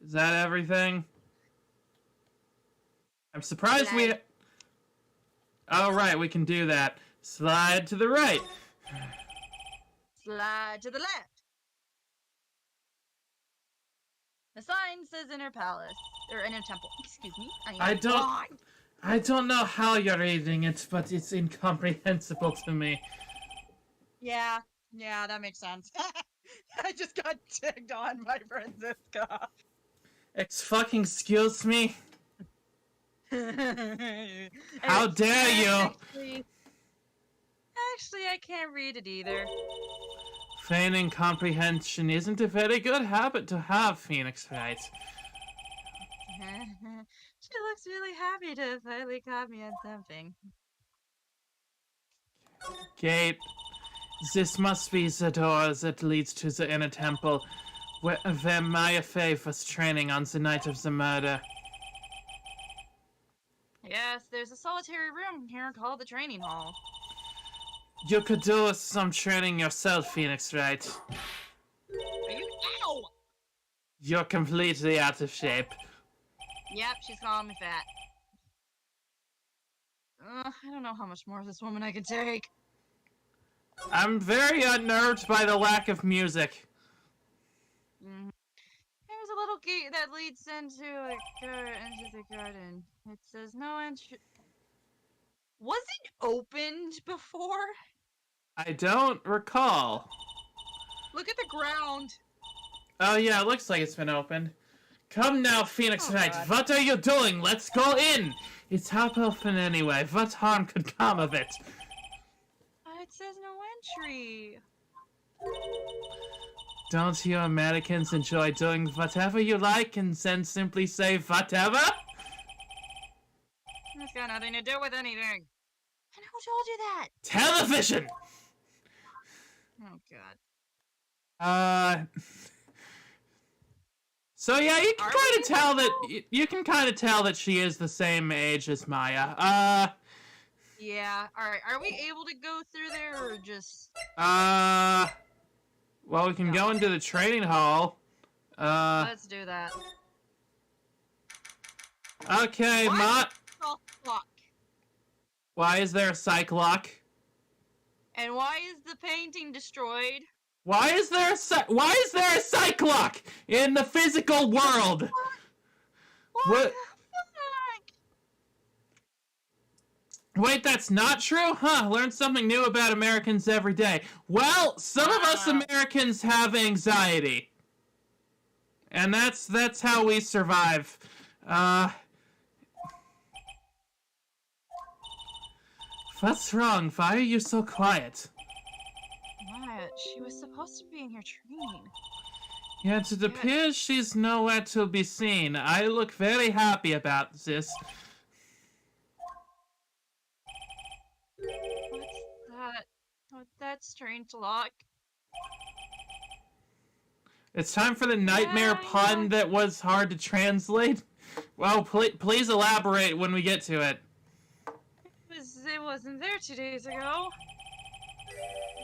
is that everything? I'm surprised we... Oh, right, we can do that. Slide to the right. Slide to the left. The sign says Inner Palace. Or Inner Temple. Excuse me. I don't know how you're reading it, but it's incomprehensible to me. Yeah, that makes sense. I just got tagged on by Francisca. Excuse me? How dare you? Actually, I can't read it either. Feigning comprehension isn't a very good habit to have, Phoenix Wright. She looks really happy to finally caught me on something. Gate. This must be the door that leads to the inner temple, where Maya Fey was training on the night of the murder. Yes, there's a solitary room here called the training hall. You could do some training yourself, Phoenix Wright. Are you? Ow! You're completely out of shape. Yep, she's calling me fat. I don't know how much more of this woman I can take. I'm very unnerved by the lack of music. There's a little gate that leads into the garden. It says no entry. Was it opened before? I don't recall. Look at the ground. Oh yeah, it looks like it's been opened. Come now, Phoenix Wright. God. What are you doing? Let's go in. It's half open anyway. What harm could come of it? It says no entry. Don't you Americans enjoy doing whatever you like and then simply say whatever? That's got nothing to do with anything. And who told you that? Television! Oh, God. So yeah, you can kind of tell that she is the same age as Maya. Yeah, alright. Are we able to go through there or just... Well, we can go into the training hall. Let's do that. Okay, Why is there a psych lock? And why is the painting destroyed? Why is there a psych lock in the physical world? What? Wait, that's not true? Huh, learn something new about Americans every day. Well, some of us Americans have anxiety. And that's how we survive. What's wrong? Why are you so quiet? What? She was supposed to be in your training. Yet it appears she's nowhere to be seen. I look very happy about this. What's that? What's that strange lock? It's time for the nightmare pun that was hard to translate. Well, please elaborate when we get to it. It wasn't there 2 days ago.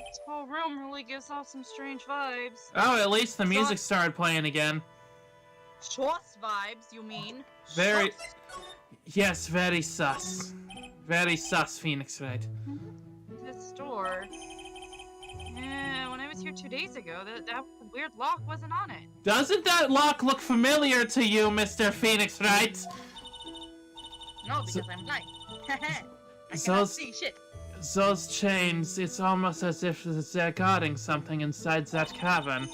This whole room really gives off some strange vibes. Oh, at least the music started playing again. Sus vibes, you mean? Very... Sus. Yes, very sus. Very sus, Phoenix Wright. This store. Yeah, when I was here 2 days ago, that weird lock wasn't on it. Doesn't that lock look familiar to you, Mr. Phoenix Wright? No, because I'm blind. I cannot see shit. Those chains, it's almost as if they're guarding something inside that cavern.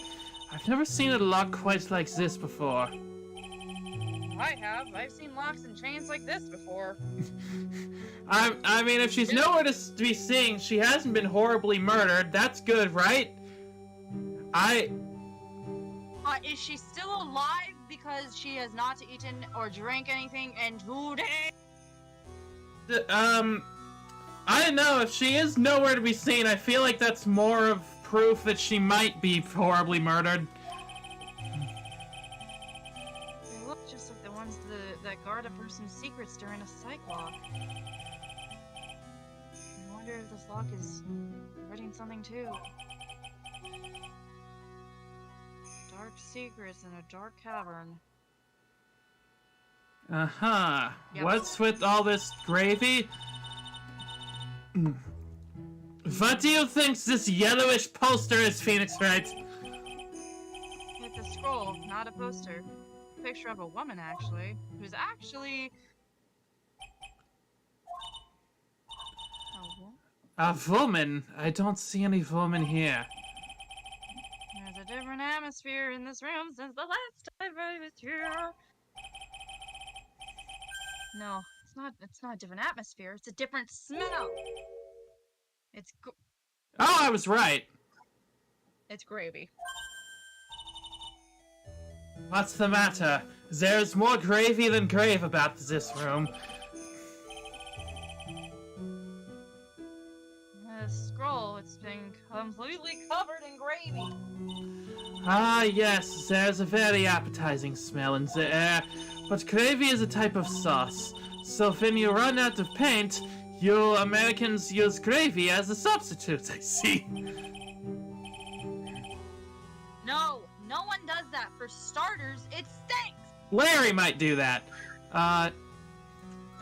I've never seen a lock quite like this before. I have. I've seen locks and chains like this before. I mean, if she's nowhere to be seen, she hasn't been horribly murdered. That's good, right? Is she still alive because she has not eaten or drank anything in 2 days? I don't know. If she is nowhere to be seen, I feel like that's more of proof that she might be horribly murdered. They look just like the ones that guard a person's secrets during a psych walk. I wonder if this lock is hiding something too. Dark secrets in a dark cavern. Uh-huh. Yep. What's with all this gravy? What do you think this yellowish poster is, Phoenix Wright? It's a scroll, not a poster. Picture of a woman, actually, who's actually... A woman? I don't see any woman here. There's a different atmosphere in this room since the last time I was here. No, it's not a different atmosphere, it's a different smell. Oh, I was right. It's gravy. What's the matter? There's more gravy than grave about this room. This scroll, it's been completely covered in gravy. Ah, yes, there's a very appetizing smell in the air, but gravy is a type of sauce. So when you run out of paint, you Americans use gravy as a substitute, I see. No one does that. For starters, it stinks! Larry might do that. Oh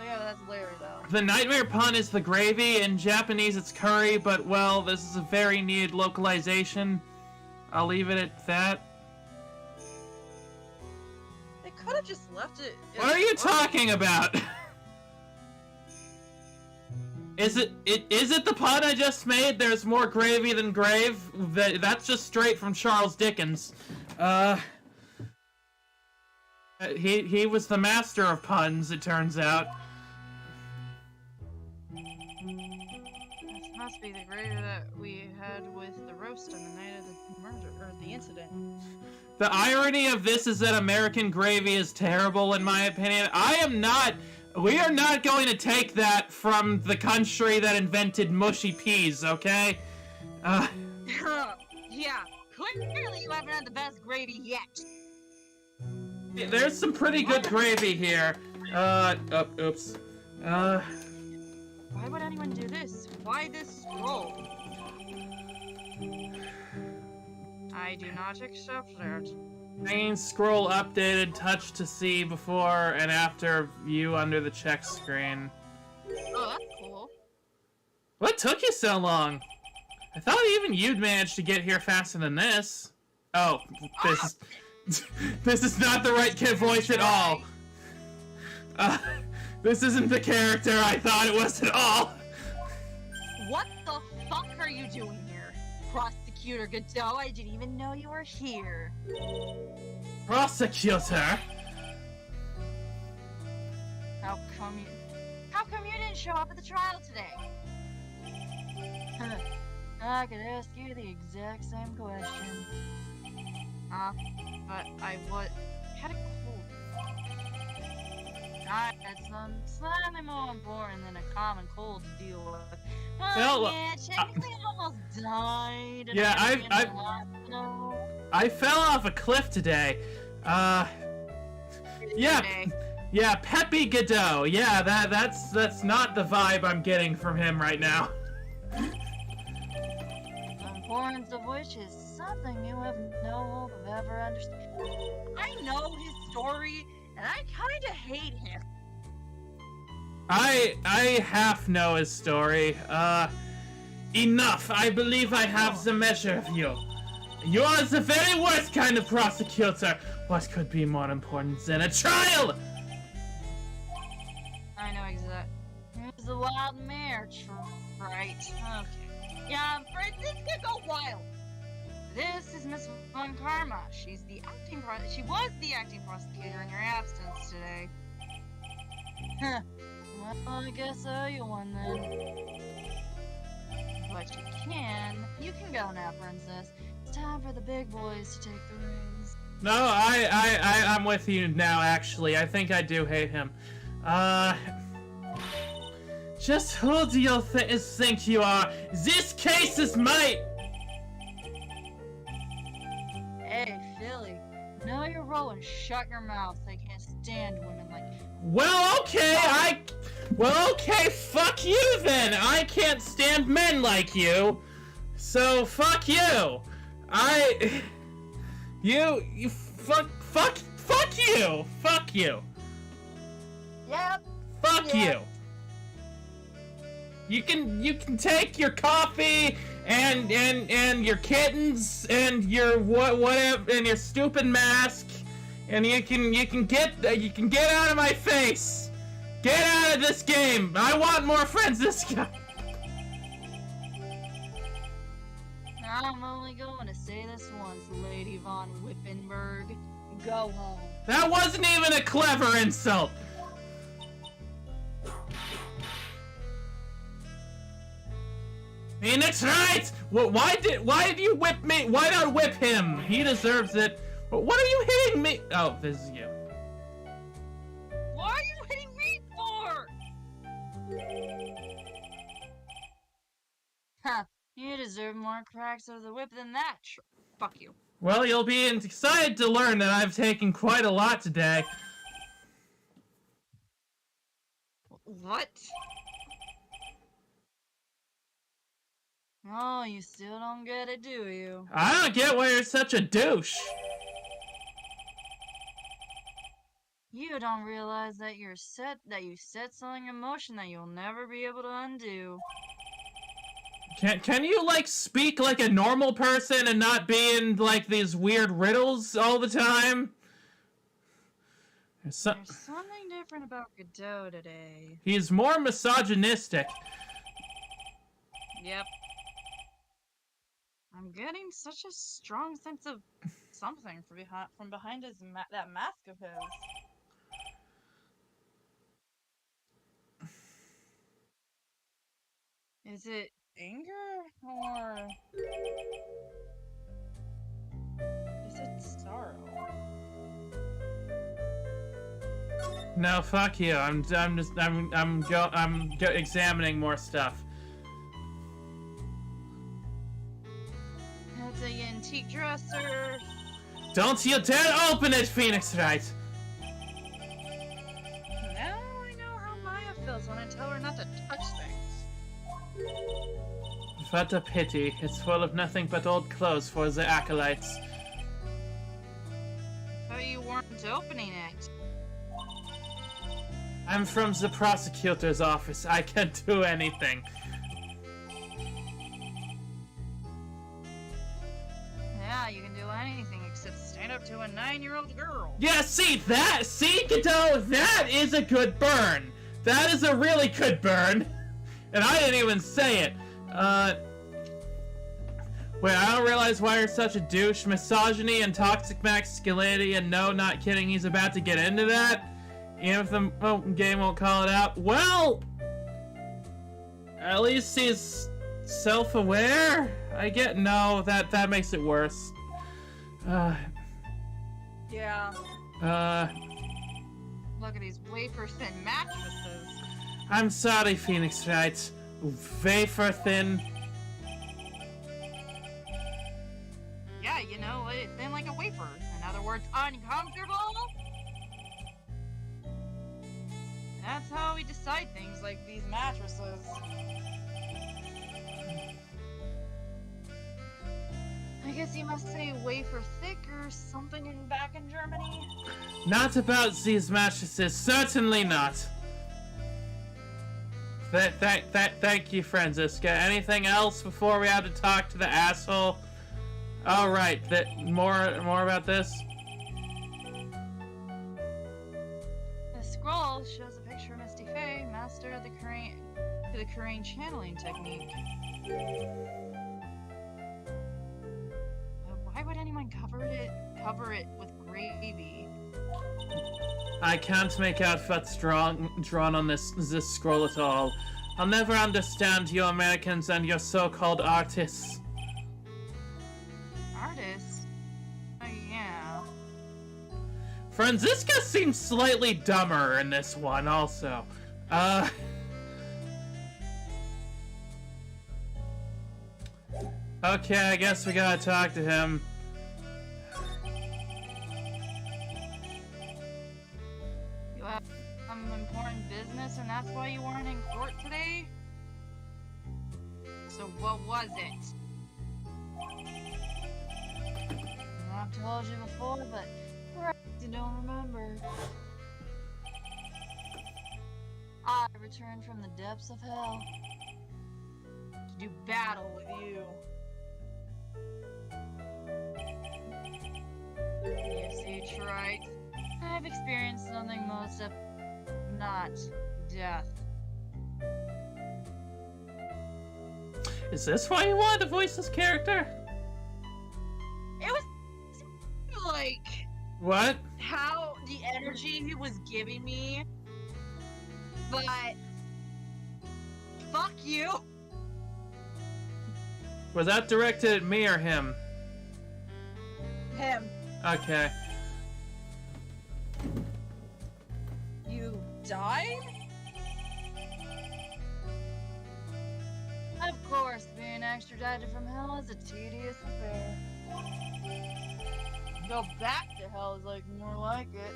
yeah, that's Larry, though. The nightmare pun is the gravy. In Japanese, it's curry, but, well, this is a very needed localization. I'll leave it at that. They could have just left it... What are you talking about? Is it the pun I just made? There's more gravy than grave? That's just straight from Charles Dickens. He was the master of puns, it turns out. This must be the gravy that we had with the roast on the night of the murder, or the incident. The irony of this is that American gravy is terrible, in my opinion. We are not going to take that from the country that invented mushy peas, okay? Yeah, clearly you haven't had the best gravy yet. There's some pretty good gravy here. Oops. Why would anyone do this? Why this scroll? I do not accept that. Main scroll updated, touch to see before and after view under the check screen. Oh, that's cool. What took you so long? I thought even you'd manage to get here faster than this. Oh, this is not the right kid voice at all. This isn't the character I thought it was at all. What the fuck are you doing here? Prosecutor Godot, I didn't even know you were here. Prosecutor? How come you didn't show up at the trial today? I could ask you the exact same question. But I had a cold. I had some slightly more important than a common cold to deal with. Yeah, technically I almost died. Yeah, I fell off a cliff today. Yeah, Peppy Godot. Yeah, that's not the vibe I'm getting from him right now. importance of which is something you have no hope of ever understanding. I know his story, and I kinda hate him. I half know his story. Enough. I believe I have the measure of you. You are the very worst kind of prosecutor. What could be more important than a trial? I know exactly. Here's the wild mare, right? Okay. Yeah, I'm afraid this could go wild. This is Miss Von Karma. She was the acting prosecutor in your absence today. Huh. Well, I guess I owe you one then. But you can go now, princess. It's time for the big boys to take the reins. No, I'm with you now, actually. I think I do hate him. Just who do you think you are? This case is mine! Hey, Philly. Know your role and shut your mouth. I can't stand women like you. Well, okay, fuck you then! I can't stand men like you! So, fuck you! Fuck you! Fuck you! Yep. Fuck you! You can take your coffee and your kittens and your whatever and your stupid mask, and you can get out of my face. Get out of this game. I want more friends this guy. I'm only going to say this once, Lady Von Wippenberg. Go home. That wasn't even a clever insult. Phoenix Wright! Why did you whip me? Why not whip him? He deserves it. What are you hitting me? Oh, this is you. What are you hitting me for? Huh. You deserve more cracks of the whip than that. Fuck you. Well, you'll be excited to learn that I've taken quite a lot today. What? Oh, you still don't get it, do you? I don't get why you're such a douche. You don't realize that you set something in motion that you'll never be able to undo. Can you, like, speak like a normal person and not be in, like, these weird riddles all the time? There's something different about Godot today. He's more misogynistic. Yep. I'm getting such a strong sense of something from behind that mask of his. Is it anger or is it sorrow? No, fuck you. I'm examining more stuff. It's an antique dresser. Don't you dare open it, Phoenix Wright! Now I know how Maya feels when I tell her not to touch things. What a pity. It's full of nothing but old clothes for the acolytes. So you weren't opening it. I'm from the prosecutor's office. I can do anything. Yeah, you can do anything except stand up to a 9-year-old girl. Yeah, see, Godot, that is a good burn. That is a really good burn. And I didn't even say it. Wait, I don't realize why you're such a douche. Misogyny and toxic masculinity, and no, not kidding, he's about to get into that. Even if the game won't call it out. Well, at least he's self-aware? No, that makes it worse. Yeah. Look at these wafer-thin mattresses. I'm sorry, Phoenix Wright. Wafer-thin. Yeah, you know, it's thin like a wafer. In other words, uncomfortable. That's how we decide things like these mattresses. I guess you must say wafer thick or something back in Germany. Not about these mattresses, certainly not. Thank you, Franziska. Anything else before we have to talk to the asshole? All right, more about this. The scroll shows a picture of Misty Faye, master of the Korean channeling technique. Why would anyone cover it with gravy? I can't make out what's drawn on this scroll at all. I'll never understand you Americans and your so-called artists. Artists? Oh, yeah. Franziska seems slightly dumber in this one, also. Okay, I guess we gotta talk to him. You have some important business and that's why you weren't in court today? So what was it? I've told you before, but perhaps you don't remember. I returned from the depths of hell to do battle with you. You see, Trite, I've experienced something most of not death. Is this why you wanted to voice this character? It was like What? how the energy he was giving me, but fuck you. Was that directed at me or him? Him. Okay. You died? Of course, being extradited from hell is a tedious affair. Go back to hell is like more like it.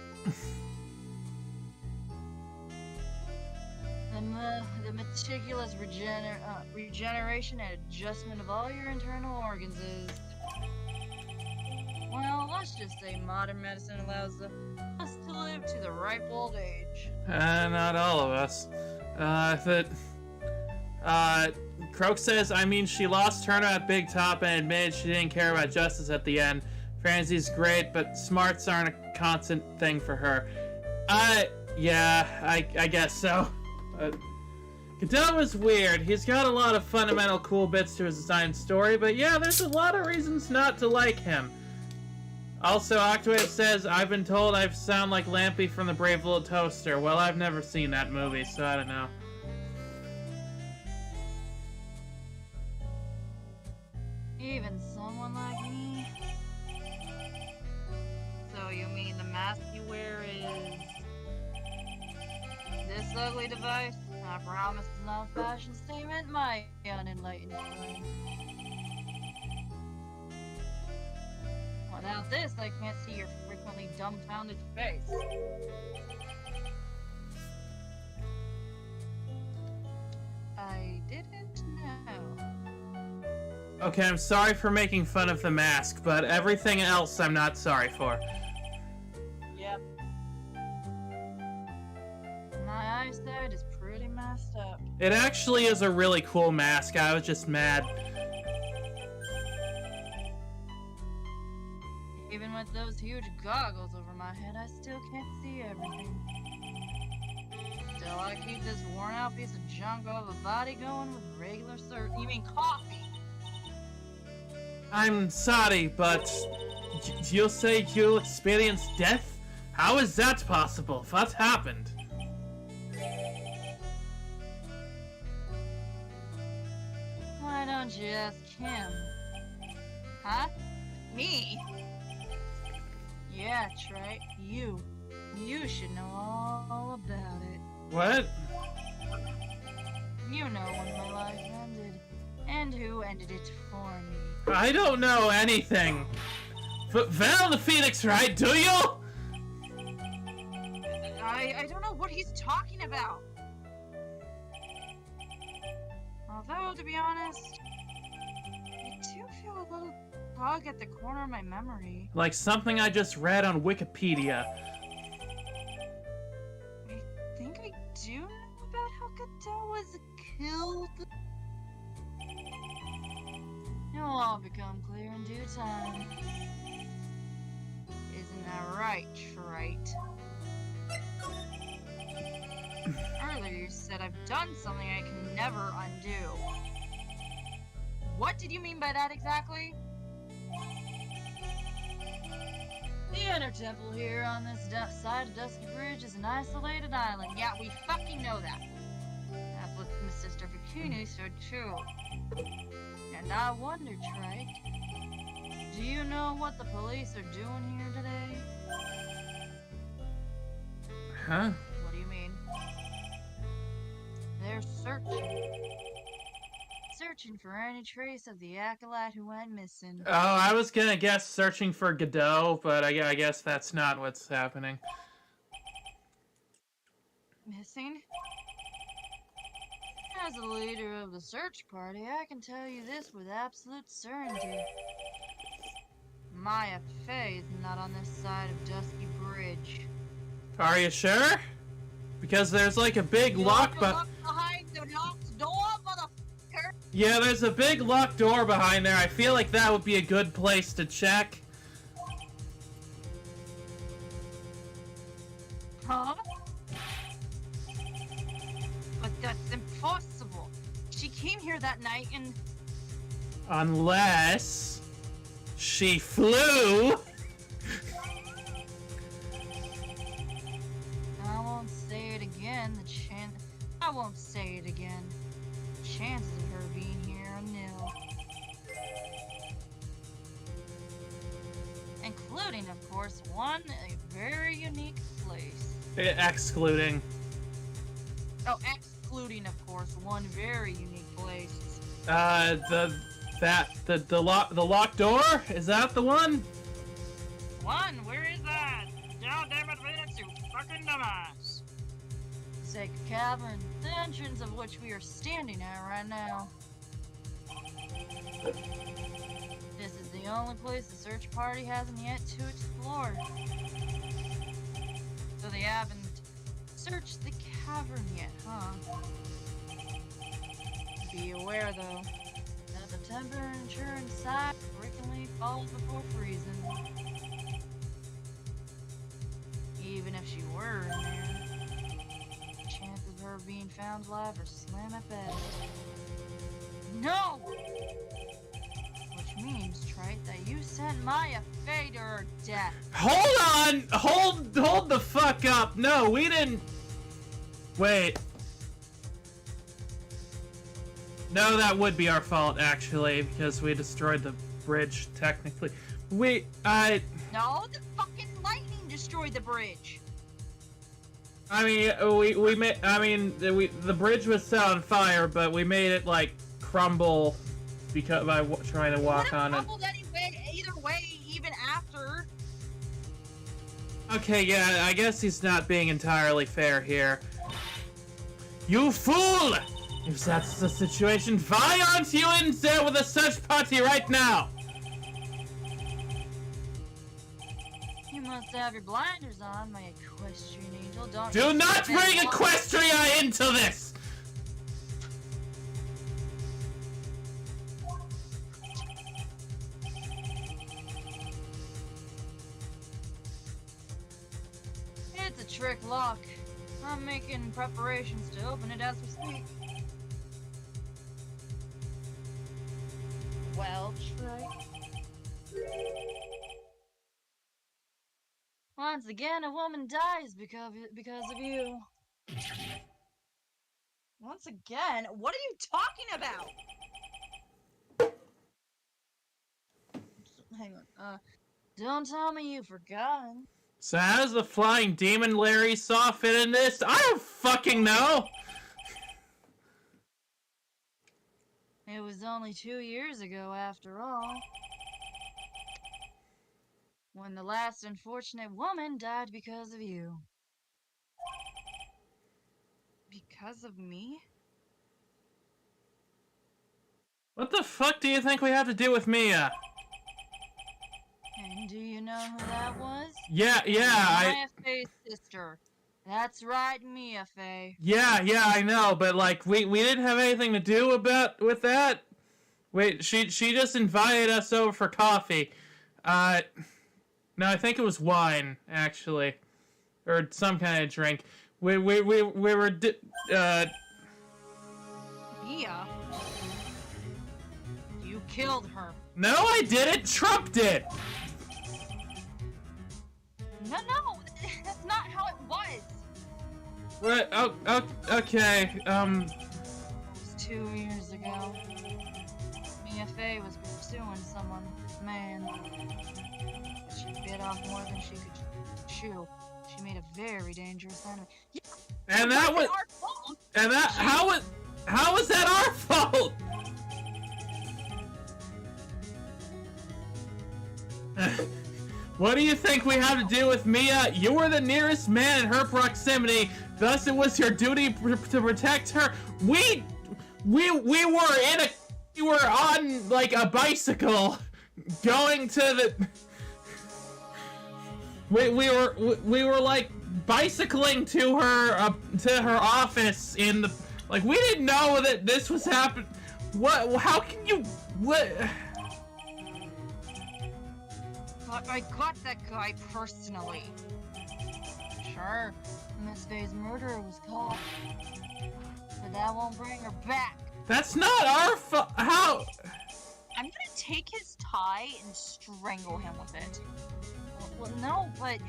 The meticulous regeneration and adjustment of all your internal organs is... Well, let's just say modern medicine allows us to live to the ripe old age. Not all of us. Croak says, I mean, she lost Turner at Big Top and admitted she didn't care about justice at the end. Franzie's great, but smarts aren't a constant thing for her. Yeah, I guess so. Kadama's weird. He's got a lot of fundamental cool bits to his design story, but yeah, there's a lot of reasons not to like him. Also, Octawave says, I've been told I sound like Lampy from The Brave Little Toaster. Well, I've never seen that movie, so I don't know. Even someone like me? So you mean the mask you wear is... this ugly device? I promise it's not a fashion statement, my unenlightened friend. Without this, I can't see your frequently dumbfounded face. I didn't know. Okay, I'm sorry for making fun of the mask, but everything else I'm not sorry for. Yep. My eyesight is pretty messed up. It actually is a really cool mask. I was just mad. Even with those huge goggles over my head, I still can't see everything. Still, I keep this worn-out piece of junk of a body going with regular You mean coffee? I'm sorry, but you say you experienced death? How is that possible? What happened? Why don't you ask him? Huh? Me? Yeah, Trey, you. You should know all about it. What? You know when my life ended, and who ended it for me. I don't know anything. Val the Phoenix, right? Do you? I don't know what he's talking about. Although, to be honest, I do feel a little tug at the corner of my memory. Like something I just read on Wikipedia. I think I do know about how Godot was killed. It will all become clear in due time. Isn't that right, Trite? Earlier you said I've done something I can never undo. What did you mean by that exactly? The inner temple here on this side of Dusky Bridge is an isolated island. Yeah, we fucking know that. That's what my sister Vikuni said too. And I wonder, Trike, do you know what the police are doing here today? Huh? What do you mean? They're searching for any trace of the acolyte who went missing. Oh, I was gonna guess searching for Godot, but I guess that's not what's happening. Missing? As the leader of the search party, I can tell you this with absolute certainty. Maya Fey is not on this side of Dusky Bridge. Are you sure? Because there's like a big lock behind the locked door, motherfucker! Yeah, there's a big locked door behind there. I feel like that would be a good place to check. Huh? But that's impossible. She came here that night and... Unless... she flew! I won't say it again, I won't say it again. The chances of her being here are nil. Including, of course, a very unique place. Excluding. Oh, excluding, of course, one very unique place. The locked door? Is that the one? Where is that? God damn it, Venus, you fucking dumbass. Sacred Cavern, the entrance of which we are standing at right now. This is the only place the search party hasn't yet to explore. So they haven't searched the cavern yet, huh? Be aware, though, that the temperature inside frequently falls before freezing. Even if she were in there, the chances of her being found alive are slim at best. No! Which means, Trite, that you sent Maya Fey to her death. Hold on! Hold the fuck up! No, we didn't... Wait. No, that would be our fault, actually, because we destroyed the bridge, technically. No, the fucking lightning destroyed the bridge. I mean, the bridge was set on fire, but we made it, like, crumble because by trying to walk on it. Crumbled anyway, either way, even after. Okay, yeah, I guess he's not being entirely fair here. You fool! If that's the situation, why aren't you in there with a search party right now? You must have your blinders on, my equestrian angel. Do not bring Equestria into this! It's a trick lock. I'm making preparations to open it as we speak. Well, Trike. Once again, a woman dies because of you. Once again? What are you talking about? Hang on. Don't tell me you've forgotten. So how does the flying demon Larry saw fit in this? I don't fucking know! It was only 2 years ago, after all, when the last unfortunate woman died because of you. Because of me? What the fuck do you think we have to do with Mia? And do you know who that was? Yeah, Mia Faye's sister. That's right, Mia Faye. Yeah, I know, but like we didn't have anything to do with that. Wait, she just invited us over for coffee. No, I think it was wine actually, or some kind of drink. We were Mia? You killed her. No, I didn't. Trump did. No, that's not how it was. What? Oh, okay. It was 2 years ago. Mia Faye was pursuing someone, man. She bit off more than she could chew. She made a very dangerous enemy. Yeah, And that was our fault. And that how was that our fault? What do you think we have to do with Mia? You were the nearest man in her proximity, thus it was your duty to protect her. We were on like a bicycle going to the we were like bicycling to her office in the like we didn't know that this was happening. What? How can you? What? I got that guy personally. Sure, Miss Faye's murderer was caught, but that won't bring her back. That's not our fault. How? I'm gonna take his tie and strangle him with it. Well, no, but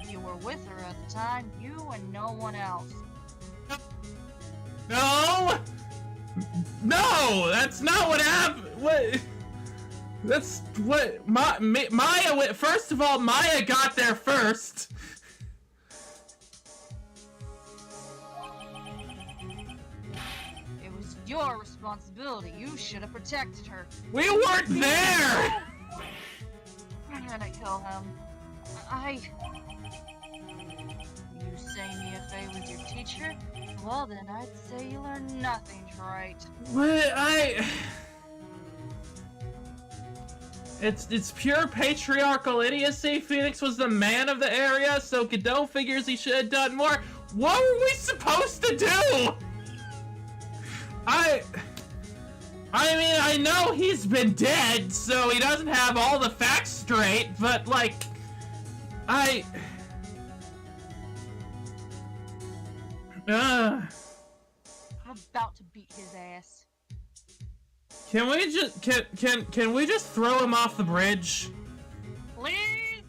you were with her at the time, you and no one else. No, that's not what happened. What? That's what Maya went. First of all, Maya got there first. It was your responsibility. You should have protected her. We weren't there. I'm gonna kill him. You say Mia Faye was your teacher? Well then, I'd say you learned nothing right. What? It's pure patriarchal idiocy. Phoenix was the man of the area, so Godot figures he should have done more. What were we supposed to do? I mean, I know he's been dead, so he doesn't have all the facts straight, but like, I'm about to beat his ass. Can we just can we just throw him off the bridge? Please?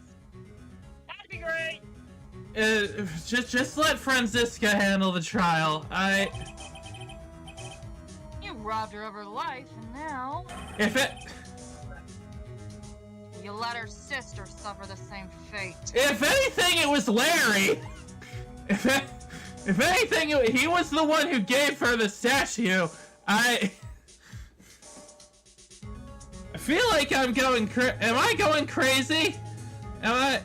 That'd be great. Just let Franziska handle the trial. You robbed her of her life, and now you let her sister suffer the same fate. If anything, it was Larry. If anything, he was the one who gave her the statue. I feel like I'm going am I going crazy? Am I?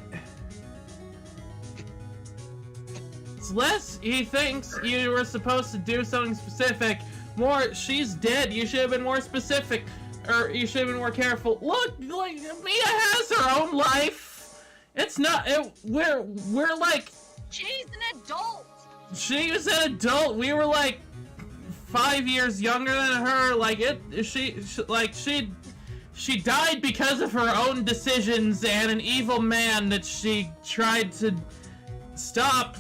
It's less he thinks you were supposed to do something specific. More, she's dead. You should have been more specific. Or you should have been more careful. Look, like, Mia has her own life. It's not, we're like... She's an adult! She was an adult. We were like 5 years younger than her. Like, she died because of her own decisions and an evil man that she tried to stop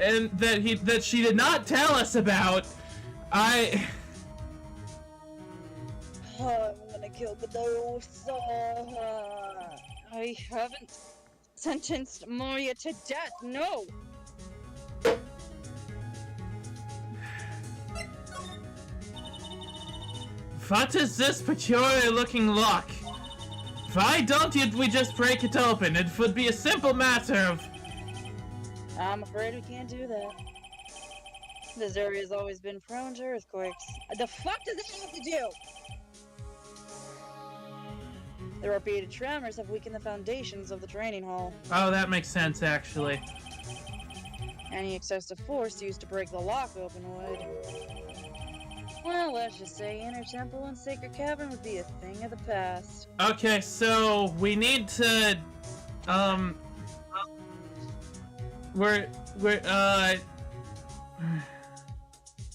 and that she did not tell us about. I'm gonna kill Godot. I haven't sentenced Moria to death, no! What is this peculiar looking lock? Why don't we just break it open? It would be a simple matter of... I'm afraid we can't do that. This area has always been prone to earthquakes. The fuck does it have to do? The repeated tremors have weakened the foundations of the training hall. Oh, that makes sense, actually. Any excessive force used to break the lock open would... Well, let's just say Inner Temple and Sacred Cavern would be a thing of the past. Okay, so we need to, we're,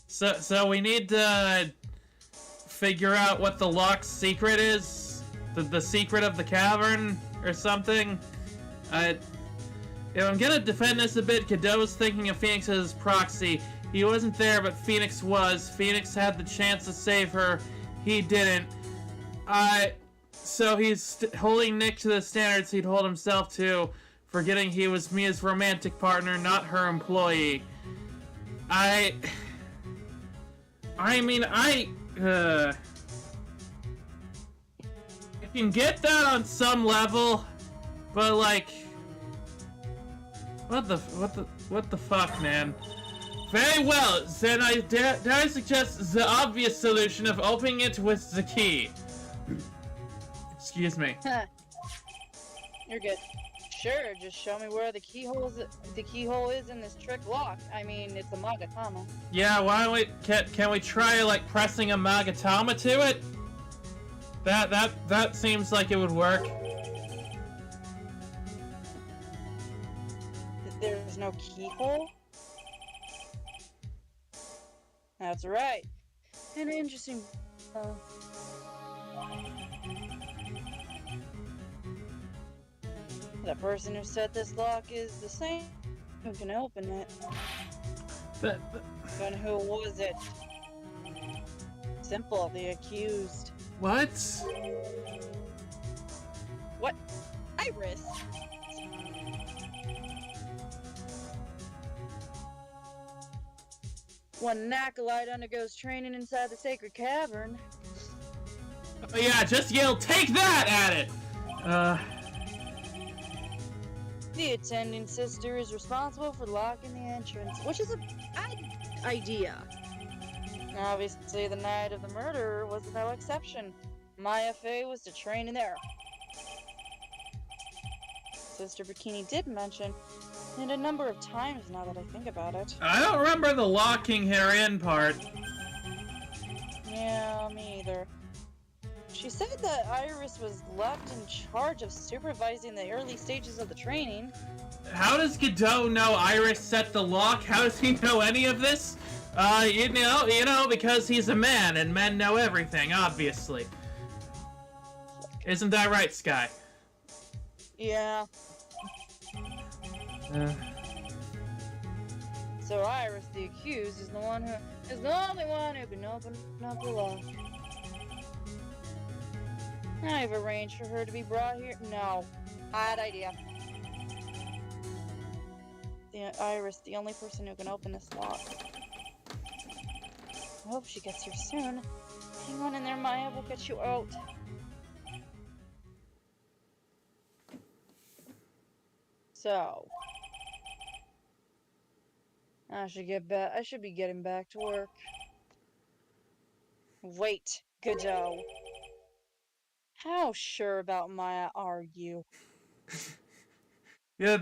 so we need to figure out what the lock's secret is? The secret of the cavern or something? If I'm gonna defend this a bit, Godot's thinking of Phoenix as his proxy. He wasn't there, but Phoenix was. Phoenix had the chance to save her. He didn't. So he's holding Nick to the standards he'd hold himself to, forgetting he was Mia's romantic partner, not her employee. I can get that on some level, but like, what the fuck, man? Very well, then I dare suggest the obvious solution of opening it with the key. Excuse me. You're good. Sure, just show me where the keyhole is in this trick lock. I mean, it's a Magatama. Yeah, why don't we, can we try, like, pressing a Magatama to it? That seems like it would work. There's no keyhole? That's right. An interesting... The person who set this lock is the same who can open it. But who was it? Simple, the accused. What? What? Iris? When an acolyte undergoes training inside the sacred cavern. Oh yeah, just yell, "Take that!" at it! The attending sister is responsible for locking the entrance, which is a bad idea. Obviously, the night of the murder was no exception. Maya Fey was to train in there. Sister Bikini did mention it a number of times now that I think about it. I don't remember the locking her in part. Yeah, me either. She said that Iris was left in charge of supervising the early stages of the training. How does Godot know Iris set the lock? How does he know any of this? You know, because he's a man, and men know everything, obviously. Isn't that right, Sky? Yeah. So Iris, the accused, is the only one who can open up the lock. I've arranged for her to be brought here. No, bad idea. Iris, the only person who can open this lock. I hope she gets here soon. Hang on in there, Maya. We'll get you out. So, I should be getting back to work. Wait, Godot. How sure about Maya are you? Yeah,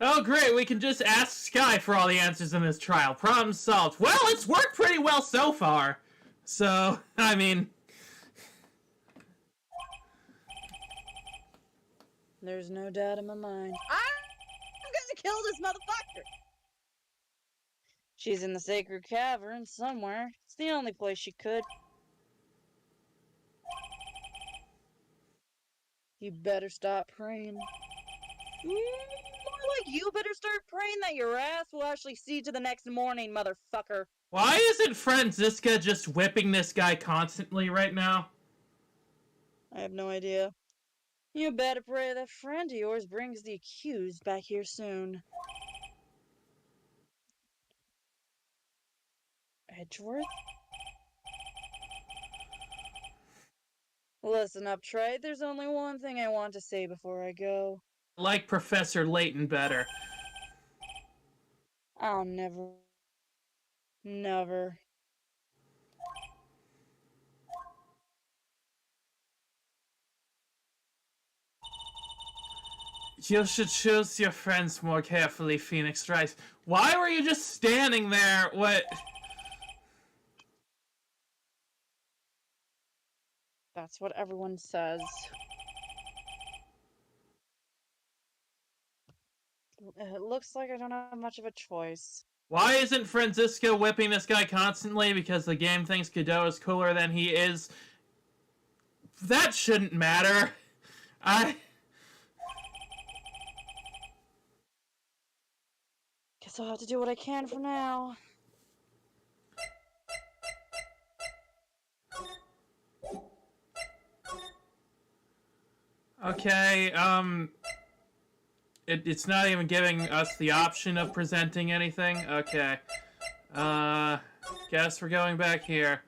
oh great, we can just ask Sky for all the answers in this trial. Problem solved. Well, it's worked pretty well so far. So, I mean... There's no doubt in my mind. I'm gonna kill this motherfucker! She's in the sacred cavern somewhere. It's the only place she could. You better stop praying. More like you better start praying that your ass will actually see to the next morning, motherfucker. Why isn't Franziska just whipping this guy constantly right now? I have no idea. You better pray that friend of yours brings the accused back here soon. Edgeworth? Listen up, Trey. There's only one thing I want to say before I go. I like Professor Layton better. I'll never... Never. You should choose your friends more carefully, Phoenix Wright. Why were you just standing there? What? That's what everyone says. It looks like I don't have much of a choice. Why isn't Francisco whipping this guy constantly? Because the game thinks Godot is cooler than he is. That shouldn't matter. Guess I'll have to do what I can for now. Okay, it's not even giving us the option of presenting anything? Okay. Guess we're going back here.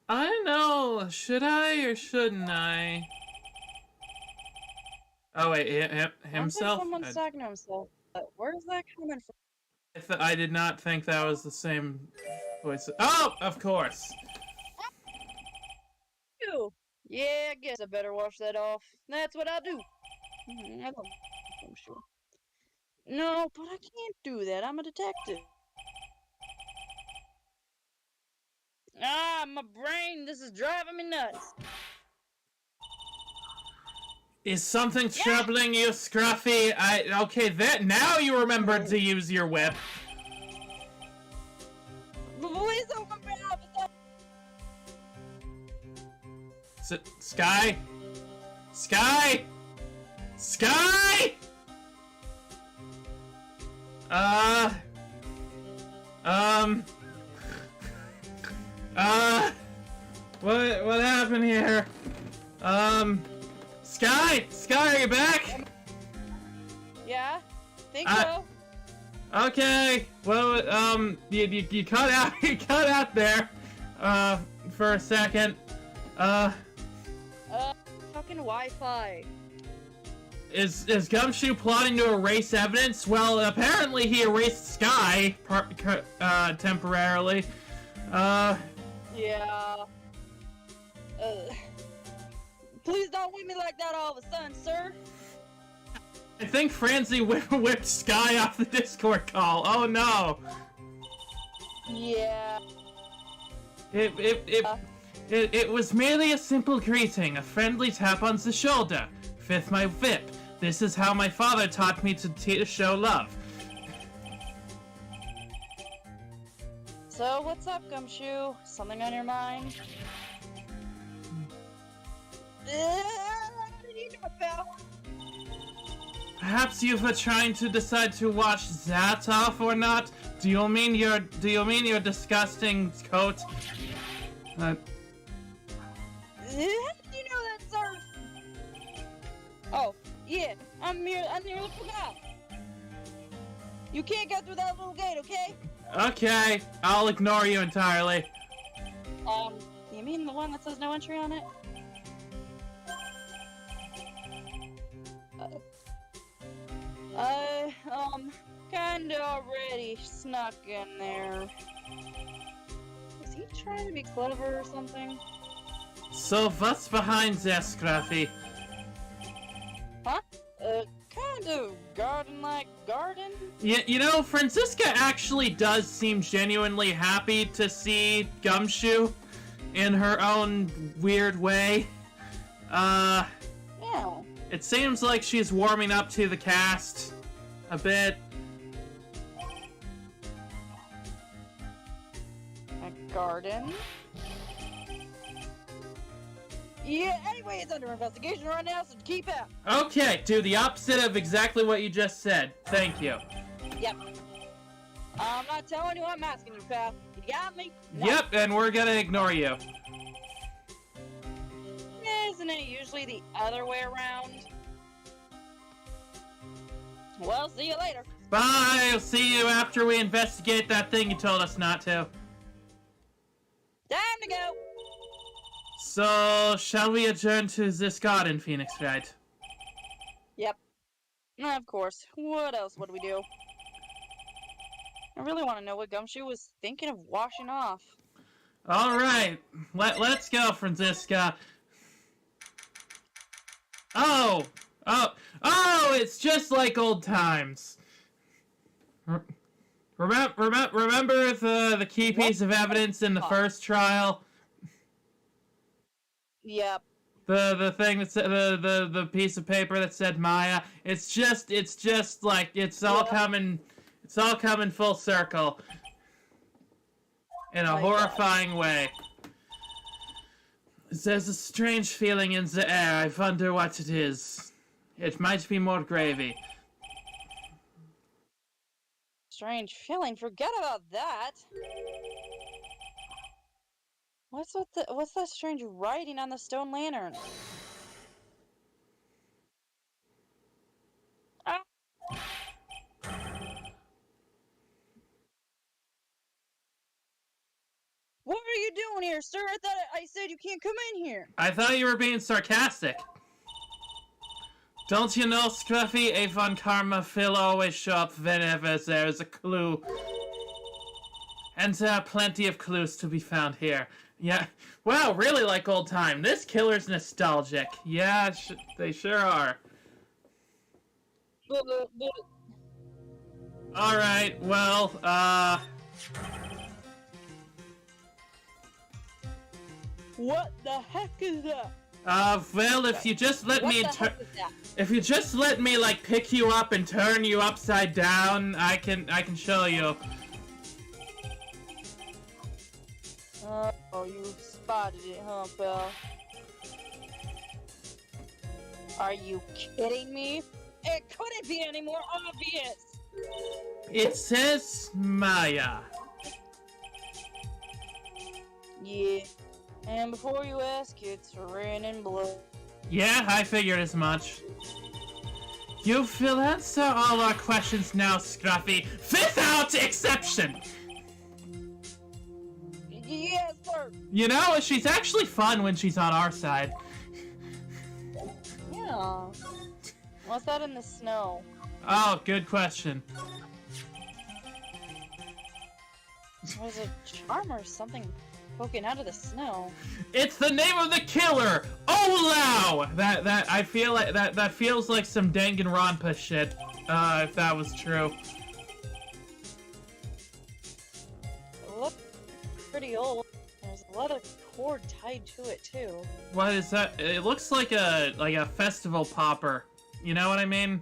I don't know, should I or shouldn't I? Oh wait, himself? Someone's talking to himself. But where's that coming from? I did not think that was the same voice. Oh, of course. You. Yeah, I guess I better wash that off. That's what I'll do. I'm sure. No, but I can't do that. I'm a detective. Ah, my brain. This is driving me nuts. Is something troubling you, Scruffy? Okay, now you remembered to use your whip. Please don't come back. Sky? Sky? Sky? What happened here? Sky? Sky, are you back? Yeah, think so. Okay. Well, you cut out, you cut out there, for a second. Fucking Wi-Fi. Is Gumshoe plotting to erase evidence? Well, apparently he erased Sky, temporarily. Yeah. Please don't whip me like that all of a sudden, sir. I think Francie whipped Sky off the Discord call. Oh no. Yeah. It was merely a simple greeting, a friendly tap on the shoulder. With my whip. This is how my father taught me to show love. So, what's up, Gumshoe? Something on your mind? Perhaps you were trying to decide to wash that off or not? Do you mean your disgusting coat? How did you know that, sir? Oh, yeah, I nearly forgot. You can't go through that little gate, okay? Okay, I'll ignore you entirely. You mean the one that says no entry on it? Kinda already snuck in there. Is he trying to be clever or something? So what's behind there, Scruffy? Huh? Kind of garden-like garden? Yeah, you know, Francisca actually does seem genuinely happy to see Gumshoe in her own weird way. Yeah. It seems like she's warming up to the cast a bit. A garden? Yeah, anyway, it's under investigation right now, so keep out. Okay, do the opposite of exactly what you just said. Thank you. Yep. I'm not telling you, I'm asking you, pal. You got me? No. Yep, and we're gonna ignore you. Isn't it usually the other way around? Well, see you later. Bye! I'll see you after we investigate that thing you told us not to. Time to go. So, shall we adjourn to this garden, Phoenix Wright? Yep. Of course. What else would we do? I really want to know what Gumshoe was thinking of washing off. Alright, let's go, Francisca. Oh, it's just like old times. Remember the key piece of evidence in the first trial? Yep. The thing that said the piece of paper that said Maya. It's just like it's all coming full circle in a horrifying way. There's a strange feeling in the air. I wonder what it is. It might be more gravy. Strange feeling. Forget about that. What's that strange writing on the stone lantern? Ah. What are you doing here, sir? I thought I said you can't come in here. I thought you were being sarcastic. Don't you know, Scruffy, Avon Karma will always show up whenever there's a clue. And there are plenty of clues to be found here. Yeah, wow, really like old time. This killer's nostalgic. Yeah, they sure are. Alright, well, What the heck is that? well, if you just let me if you just let me like pick you up and turn you upside down, I can show you. Oh, you spotted it, huh, pal? Are you kidding me? It couldn't be any more obvious! It says Maya. Yeah. And before you ask, it's raining blood. Yeah, I figured as much. You will answer all our questions now, Scruffy, without exception! Yes, sir! You know, she's actually fun when she's on our side. Yeah. What's that in the snow? Oh, good question. Was a charm or something poking out of the snow? It's the name of the killer! Olau! That I feel like that feels like some Danganronpa shit. If that was true. It looked pretty old. There's a leather cord tied to it too. What is that? It looks like a festival popper. You know what I mean?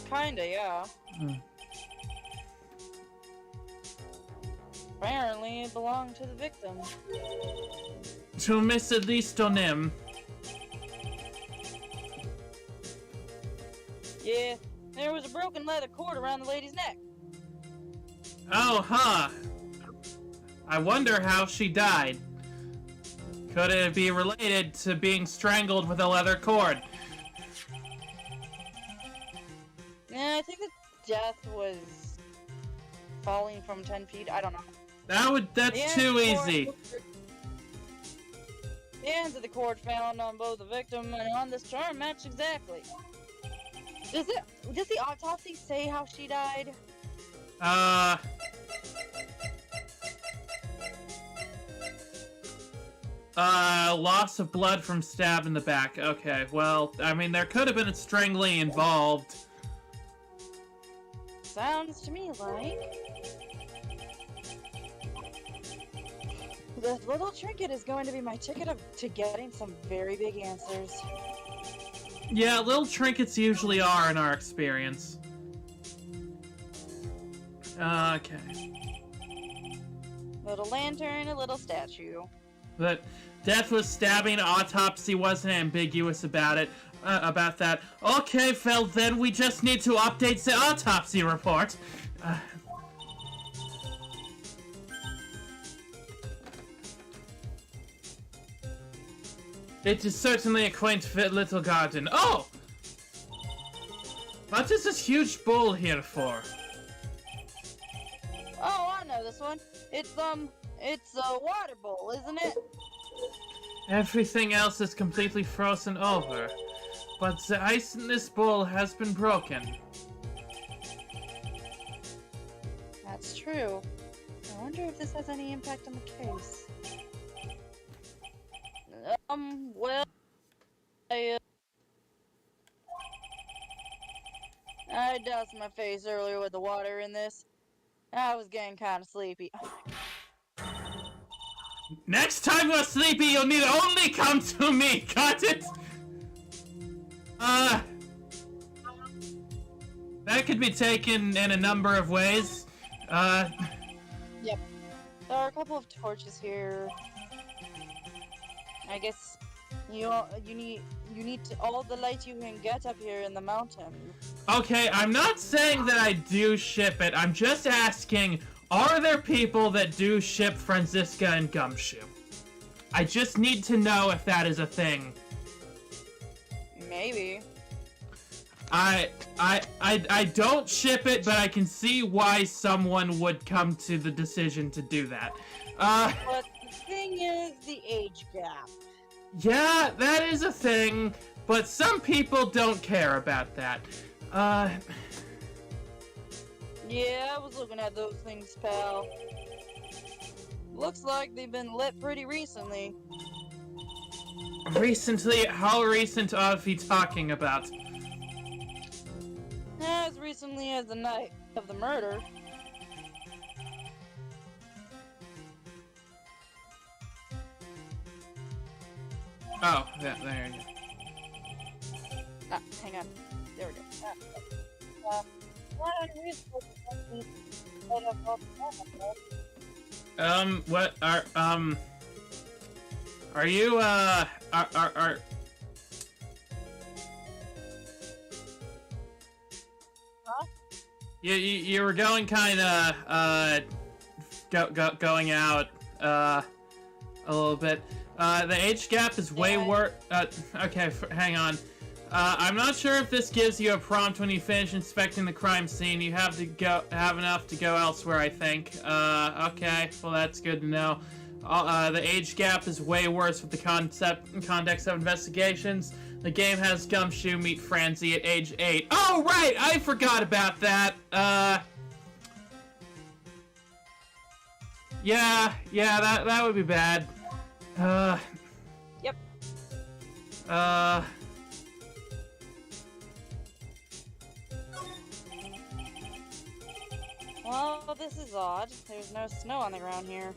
Kinda, yeah. Apparently, it belonged to the victim. To Miss Elistonim. Yeah, there was a broken leather cord around the lady's neck. Oh, huh. I wonder how she died. Could it be related to being strangled with a leather cord? Yeah, I think the death was falling from 10 feet. I don't know. That's too easy. The ends of the cord found on both the victim and on this charm match exactly. Does the autopsy say how she died? Loss of blood from stab in the back. Okay, well, I mean, there could have been a strangling involved. Sounds to me like... the little trinket is going to be my ticket to getting some very big answers. Yeah, little trinkets usually are in our experience. Okay. Little lantern, a little statue. But death was stabbing, autopsy wasn't ambiguous about it. About that. Okay, Phil, then we just need to update the autopsy report. It is certainly a quaint little garden. Oh! What is this huge bowl here for? Oh, I know this one. It's a water bowl, isn't it? Everything else is completely frozen over. But the ice in this bowl has been broken. That's true. I wonder if this has any impact on the case. Well, I doused my face earlier with the water in this. I was getting kind of sleepy. Next time you're sleepy, you'll need only come to me, got it? That could be taken in a number of ways. Yep. There are a couple of torches here. I guess you need all the light you can get up here in the mountain. Okay, I'm not saying that I do ship it. I'm just asking, are there people that do ship Franziska and Gumshoe? I just need to know if that is a thing. Maybe. I don't ship it, but I can see why someone would come to the decision to do that. But the thing is the age gap. Yeah, that is a thing, but some people don't care about that. Yeah, I was looking at those things, pal. Looks like they've been lit pretty recently. Recently? How recent are we talking about? As recently as the night of the murder. Oh, yeah, there you go. Ah, hang on. There we go. What are you, are... Huh? You were going kinda, going out, a little bit. The age gap is way worse. Okay, hang on. I'm not sure if this gives you a prompt when you finish inspecting the crime scene. You have enough to go elsewhere, I think. Okay, well that's good to know. The age gap is way worse with the context of investigations. The game has Gumshoe meet Franzi at age 8. Oh, right! I forgot about that. Yeah, that would be bad. Yep. Well, this is odd. There's no snow on the ground here.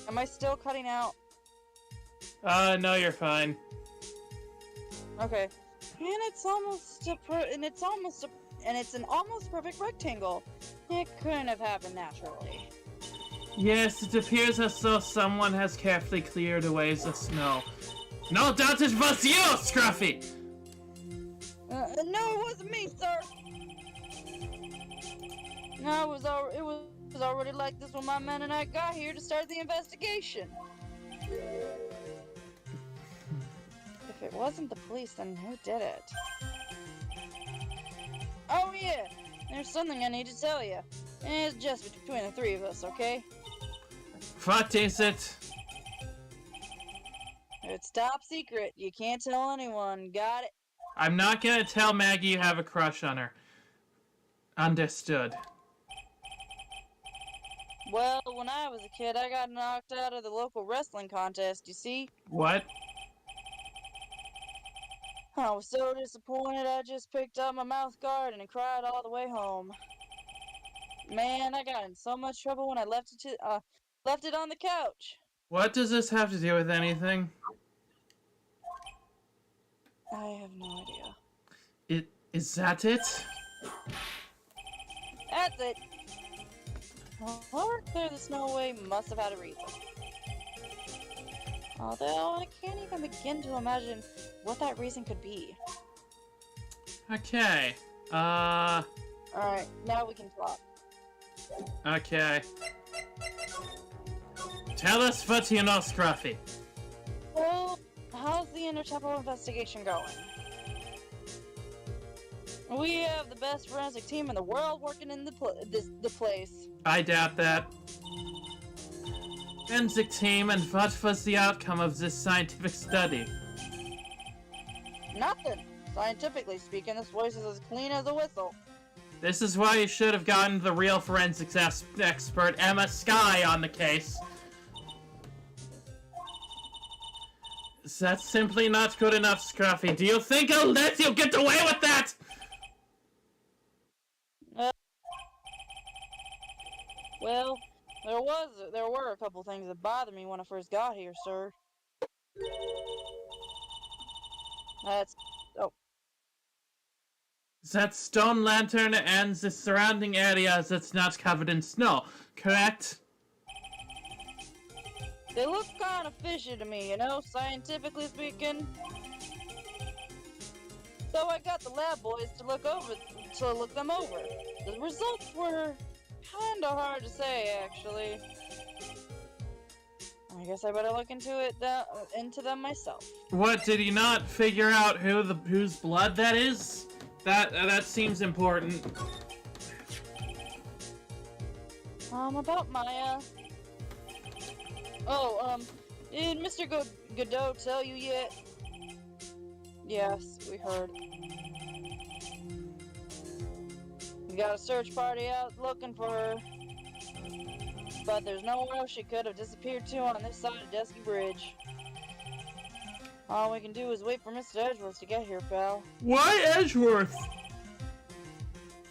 Am I still cutting out? No, you're fine. Okay. And it's an almost perfect rectangle. It couldn't have happened naturally. Yes, it appears as though someone has carefully cleared away the snow. No doubt it was you, Scruffy! No, it wasn't me, sir! No, it was already like this when my men and I got here to start the investigation. If it wasn't the police, then who did it? Oh yeah, there's something I need to tell you. It's just between the three of us, okay? What is it? It's top secret. You can't tell anyone. Got it? I'm not gonna tell Maggie you have a crush on her. Understood. Well, when I was a kid, I got knocked out of the local wrestling contest, you see? What? I was so disappointed I just picked up my mouth guard and cried all the way home. Man, I got in so much trouble when I left it on the couch. What does this have to do with anything? I have no idea. Is that it? That's it. Whoever cleared the snow away must have had a reason. Although I can't even begin to imagine what that reason could be. Okay. Alright, now we can talk. Okay. Tell us what you know, Scruffy. Well, how's the intertemporal investigation going? We have the best forensic team in the world working in the place. I doubt that. Forensic team, and what was the outcome of this scientific study? Nothing. Scientifically speaking, this place is as clean as a whistle. This is why you should have gotten the real forensics expert, Emma Skye, on the case. That's simply not good enough, Scruffy. Do you think I'll let you get away with that? Well, there were a couple things that bothered me when I first got here, sir. Oh, That stone lantern and the surrounding area that's not covered in snow, correct? they look kind of fishy to me, you know, scientifically speaking. So I got the lab boys to look them over. The results were kind of hard to say, actually. I guess I better look into them myself. What, did he not figure out whose blood that is? That seems important. About Maya. Oh, did Mr. Godot tell you yet? Yes, we heard. We got a search party out looking for her. But there's nowhere else she could have disappeared to on this side of Dusky Bridge. All we can do is wait for Mr. Edgeworth to get here, pal. Why Edgeworth?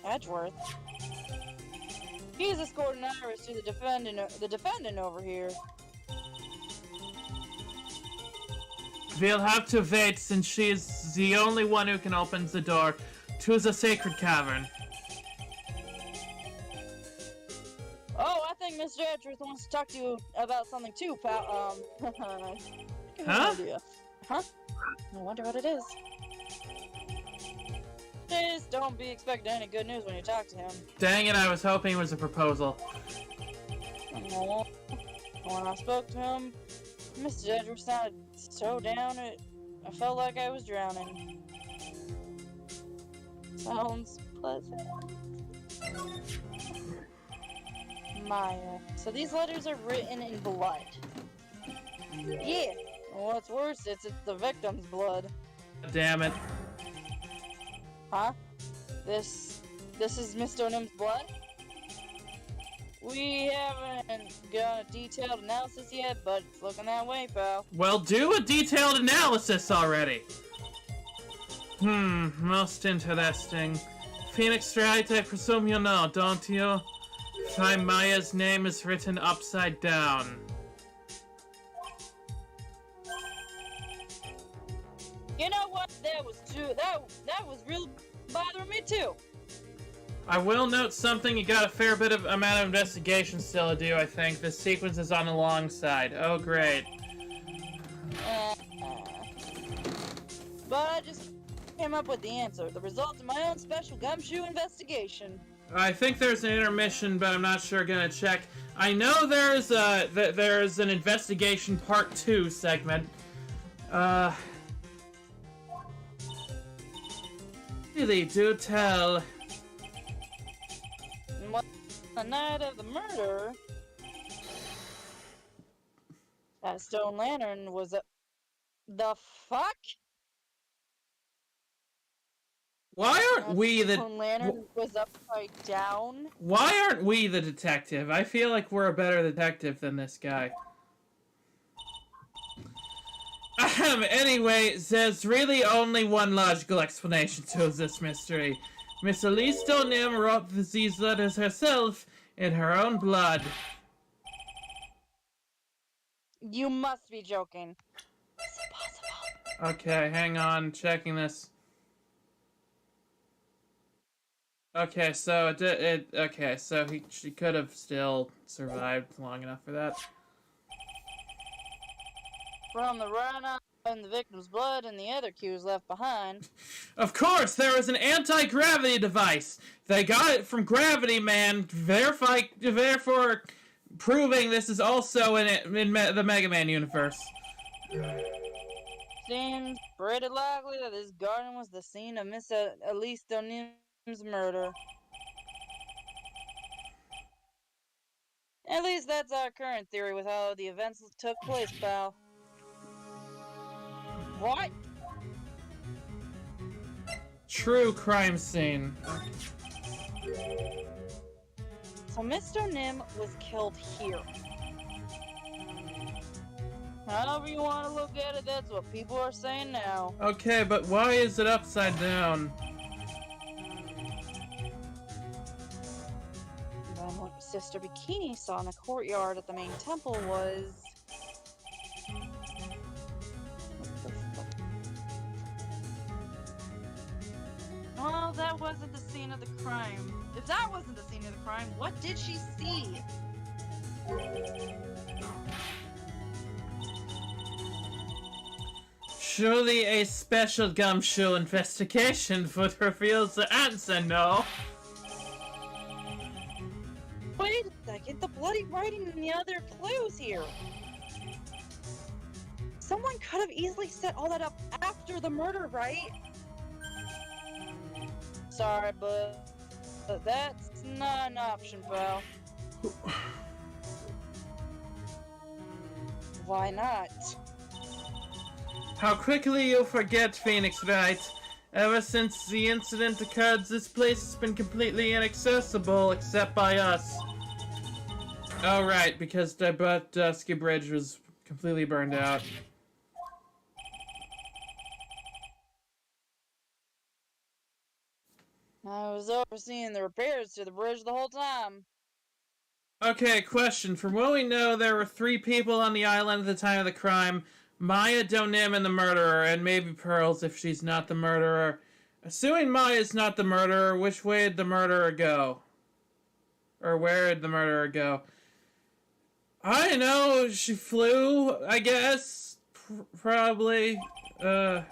Edgeworth? He's escorting Iris to the defendant over here. We'll have to wait since she's the only one who can open the door to the sacred cavern. Oh, I think Mr. Edgeworth wants to talk to you about something too, pal. Huh? Idea. Huh? I wonder what it is. Just don't be expecting any good news when you talk to him. Dang it, I was hoping it was a proposal. No. When I spoke to him, Mr. Edgeworth sounded so down, I felt like I was drowning. Sounds pleasant. Maya. So these letters are written in blood. Yeah. What's worse, it's the victim's blood. Damn it. Huh? This is Mr. Nim's blood? We haven't got a detailed analysis yet, but it's looking that way, pal. Well, do a detailed analysis already. Most interesting. Phoenix Wright, I presume you know, don't you? Why Maya's name is written upside down. You know what? That was real bothering me too. I will note something, you got a fair bit of amount of investigation still to do, I think. This sequence is on the long side. Oh, great. But I just came up with the answer. The result of my own special gumshoe investigation. I think there's an intermission, but I'm not sure. Gonna check. I know there's an investigation part 2 segment. Really do tell. The night of the murder, that stone lantern was the fuck? Why aren't we the stone lantern was upside down? Why aren't we the detective? I feel like we're a better detective than this guy. Anyway, there's really only one logical explanation to this mystery. Miss Elise Nim wrote these letters herself in her own blood. You must be joking. Is it possible? Okay, hang on, checking this. Okay, so she could have still survived long enough for that. From the run-up and the victim's blood and the other cues left behind. Of course, there was an anti-gravity device. They got it from Gravity Man, therefore proving this is also in the Mega Man universe. Seems pretty likely that this garden was the scene of Miss Elise Nim's murder. At least that's our current theory with how the events took place, pal. What? True crime scene. So Mr. Nim was killed here. However you want to look at it, that's what people are saying now. Okay, but why is it upside down? Then what Sister Bikini saw in the courtyard at the main temple was... What the fuck? Oh, that wasn't the scene of the crime. If that wasn't the scene of the crime, what did she see? Surely a special gumshoe investigation would reveal the answer, no? Wait a second, the bloody writing and the other clues here. Someone could have easily set all that up after the murder, right? Sorry, but that's not an option, pal. Why not? How quickly you forget, Phoenix Wright. Ever since the incident occurred, this place has been completely inaccessible, except by us. Oh, right, because the Dusky Bridge was completely burned out. I was overseeing the repairs to the bridge the whole time. Okay, question. From what we know, there were 3 people on the island at the time of the crime. Maya, Donim, and the murderer, and maybe Pearls if she's not the murderer. Assuming Maya's not the murderer, which way did the murderer go? Or where did the murderer go? I don't know, she flew, I guess. Probably. No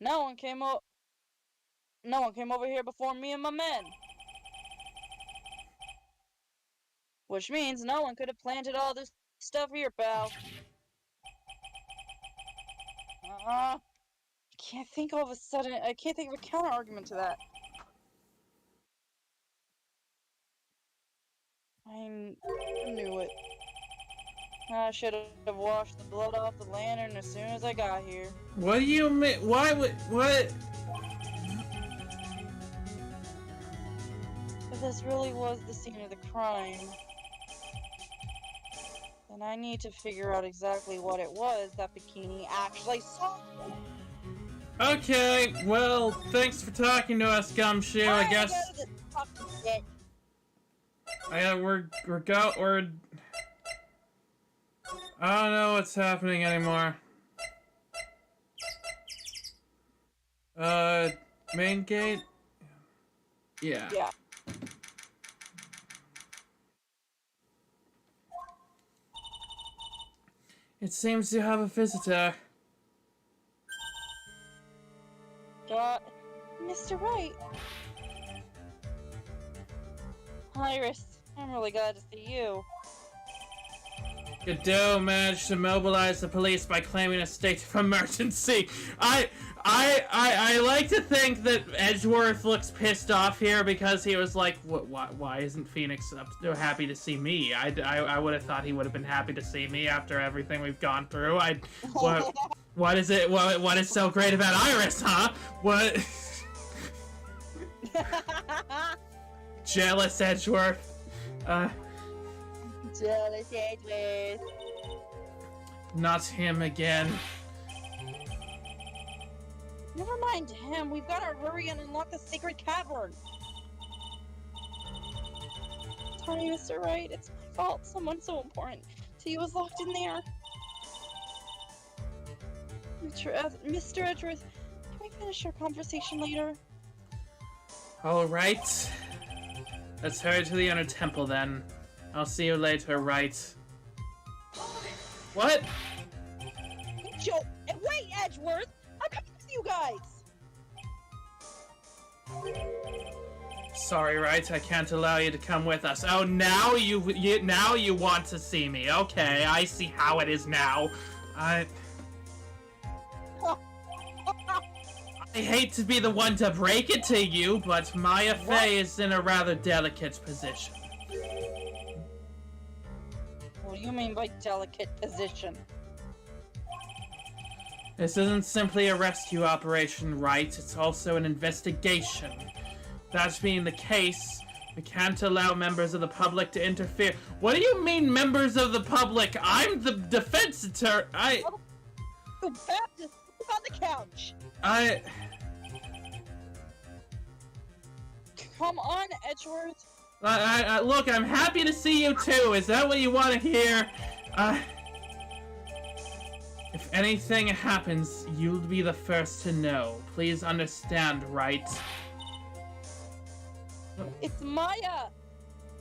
one came over here before me and my men. Which means no one could have planted all this stuff here, pal. I can't think of a counter argument to that. I knew it. I should have washed the blood off the lantern as soon as I got here. What do you mean? Why would... What? If this really was the scene of the crime, then I need to figure out exactly what it was that Bikini actually saw. Okay, well, thanks for talking to us, Gumshoe. I guess... we're I don't know what's happening anymore. Main gate? Yeah. Yeah. It seems you have a visitor. Mr. Wright. Iris, I'm really glad to see you. Godot managed to mobilize the police by claiming a state of emergency. I like to think that Edgeworth looks pissed off here because he was like, why isn't Phoenix happy to see me? I would have thought he would have been happy to see me after everything we've gone through. What is it? What is so great about Iris, huh? What? Jealous Edgeworth. Jealous Edgeworth. Not him again. Never mind him. We've got to hurry and unlock the secret cavern. Sorry, Mr. Wright. It's my fault. Someone so important to you was locked in there. Mr. Edgeworth, can we finish our conversation later? Alright. Let's hurry to the inner temple then. I'll see you later, right? What? Joe, wait, Edgeworth! I'm coming with you guys! Sorry, right? I can't allow you to come with us. Oh, now you want to see me. Okay, I see how it is now. I hate to be the one to break it to you, but Maya Fey is in a rather delicate position. What do you mean by delicate position? This isn't simply a rescue operation, right? It's also an investigation. That being the case, We can't allow members of the public to interfere. What do you mean, members of the public? I'm the defense attorney. Go back to on the couch. Come on, Edgeworth. Look, I'm happy to see you too. Is that what you want to hear? If anything happens, you'll be the first to know. Please understand, right? It's Maya!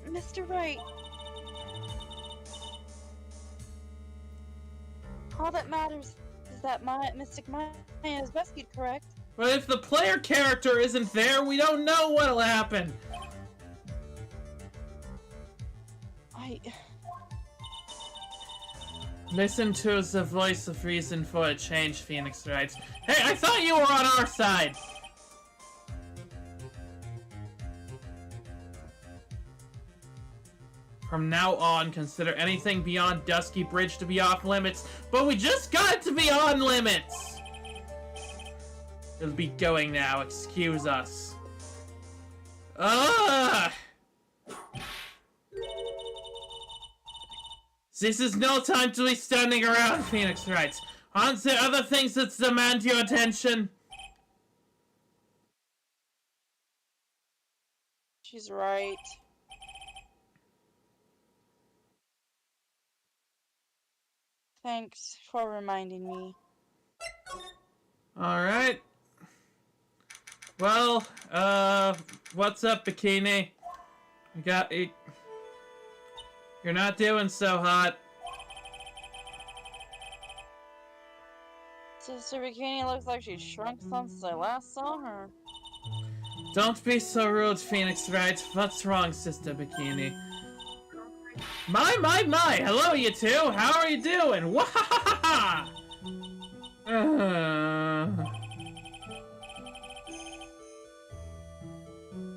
Mr. Wright. All that matters is that Mystic Maya is rescued, correct? But if the player character isn't there, we don't know what'll happen. Listen to the voice of reason for a change, Phoenix writes. Hey, I thought you were on our side! From now on, consider anything beyond Dusky Bridge to be off limits, but we just got it to be on limits! It'll be going now, excuse us. Ugh! This is no time to be standing around, Phoenix writes. Aren't there other things that demand your attention? She's right. Thanks for reminding me. Alright. Well, what's up, Bikini? You're not doing so hot. Sister Bikini looks like she shrunk since I last saw her. Don't be so rude, Phoenix writes. What's wrong, Sister Bikini? My! Hello, you two! How are you doing? Wahahaha!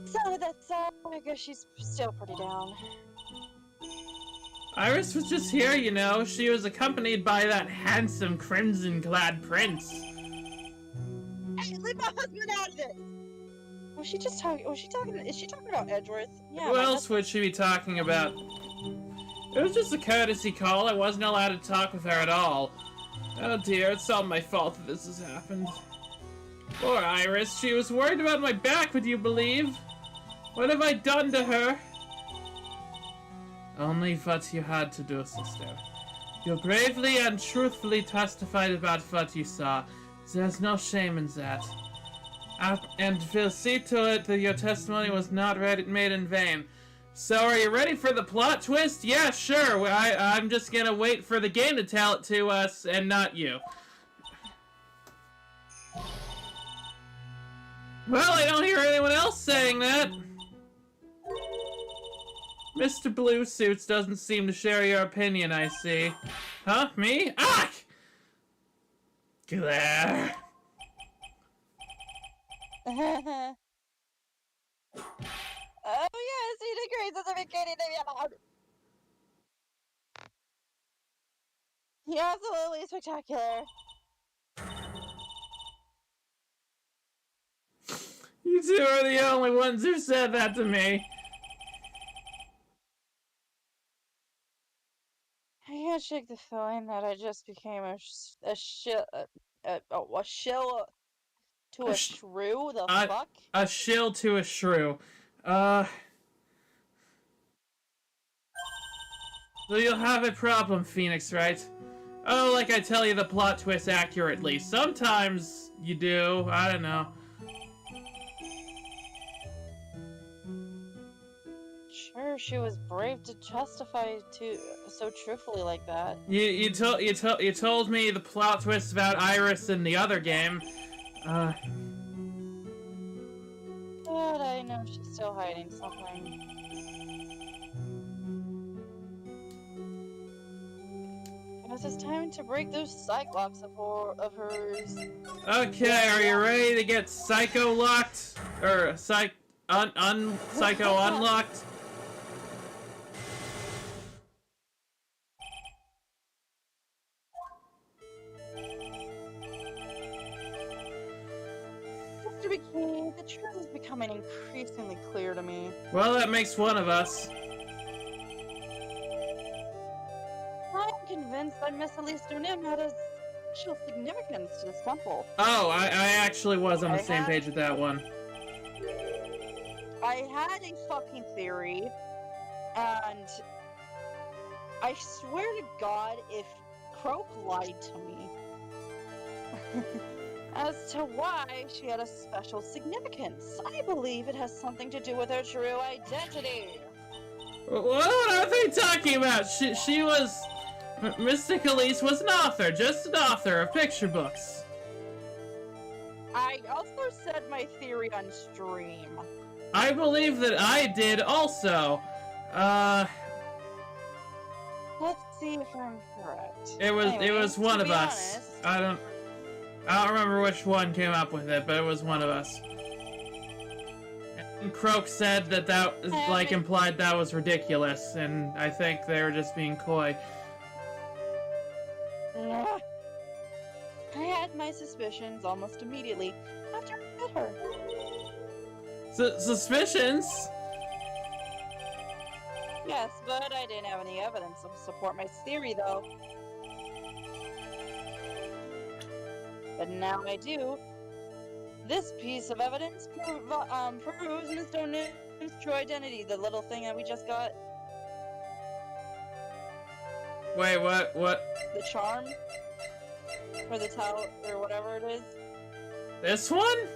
So that's all. I guess she's still pretty down. Iris was just here, you know. She was accompanied by that handsome crimson-clad prince. Hey, leave my husband out of this! Was she talking about Edgeworth? Yeah. Who else would she be talking about? It was just a courtesy call. I wasn't allowed to talk with her at all. Oh dear, it's all my fault that this has happened. Poor Iris, she was worried about my back, would you believe? What have I done to her? Only what you had to do, sister. You bravely and truthfully testified about what you saw. There's no shame in that. And we'll see to it that your testimony was not made in vain. So, are you ready for the plot twist? Yeah, sure. I'm just gonna wait for the game to tell it to us, and not you. Well, I don't hear anyone else saying that. Mr. Blue Suits doesn't seem to share your opinion, I see. Huh? Me? Ah! Glare. Oh yes, he did great as a Bikini to be allowed. You're absolutely spectacular. You two are the only ones who said that to me. I can't shake the feeling that I just became a shill to a shrew. The fuck? A shill to a shrew. So you'll have a problem, Phoenix, right? Oh, like I tell you the plot twist accurately. Sometimes you do. I don't know. Sure, she was brave to testify to so truthfully like that. You told me the plot twist about Iris in the other game. But I know she's still hiding something. I guess it's time to break those cyclops of hers. Okay, are you ready to get psycho locked? Or psycho unlocked? Mr. Bikini, the truth is becoming increasingly clear to me. Well, that makes one of us. I'm convinced that Miss Elise Donim had a special significance to this temple. Oh, I actually was on the same page with that one. I had a fucking theory, and I swear to God, if Croak lied to me as to why she had a special significance, I believe it has something to do with her true identity. What are they talking about? She was... Mystic Elise was an author, just an author of picture books. I also said my theory on stream. I believe that I did also. Let's see if I'm correct. It was one of us. Honest, I don't remember which one came up with it, but it was one of us. And Croak said that like implied that was ridiculous, and I think they were just being coy. I had my suspicions almost immediately after I met her. Suspicions? Yes, but I didn't have any evidence to support my theory, though. But now I do. This piece of evidence proves Miss Donim's true identity, the little thing that we just got. Wait, what? The charm? Or the towel, or whatever it is. This one?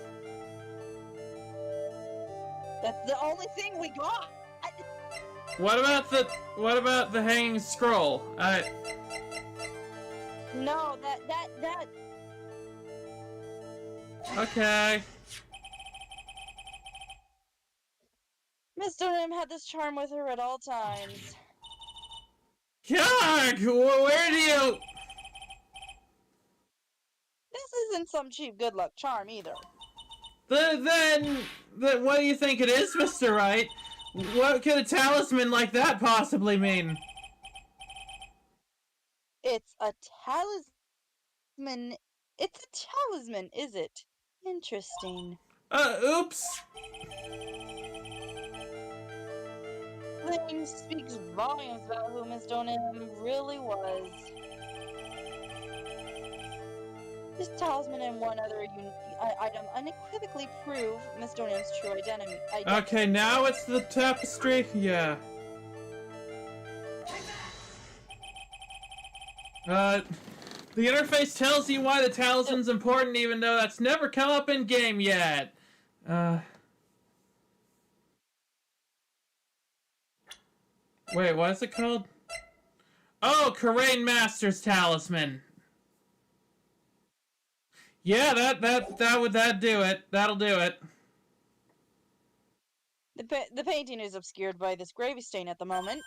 That's the only thing we got! What about the hanging scroll? No, that... Okay. Miss Donim had this charm with her at all times. Yuck! Where do you... This isn't some cheap good luck charm either. Then what do you think it is, Mr. Wright? What could a talisman like that possibly mean? It's a talisman. It's a talisman, is it? Interesting. Oops. Thing speaks volumes about who Miss Donim really was. This talisman and one other item unequivocally prove Miss Donim's true identity. Okay, now it's the tapestry? Yeah. The interface tells you why the talisman's important even though that's never come up in game yet. Wait, what is it called? Oh, Karain Master's Talisman. Yeah, that'd do it. That'll do it. The painting is obscured by this gravy stain at the moment.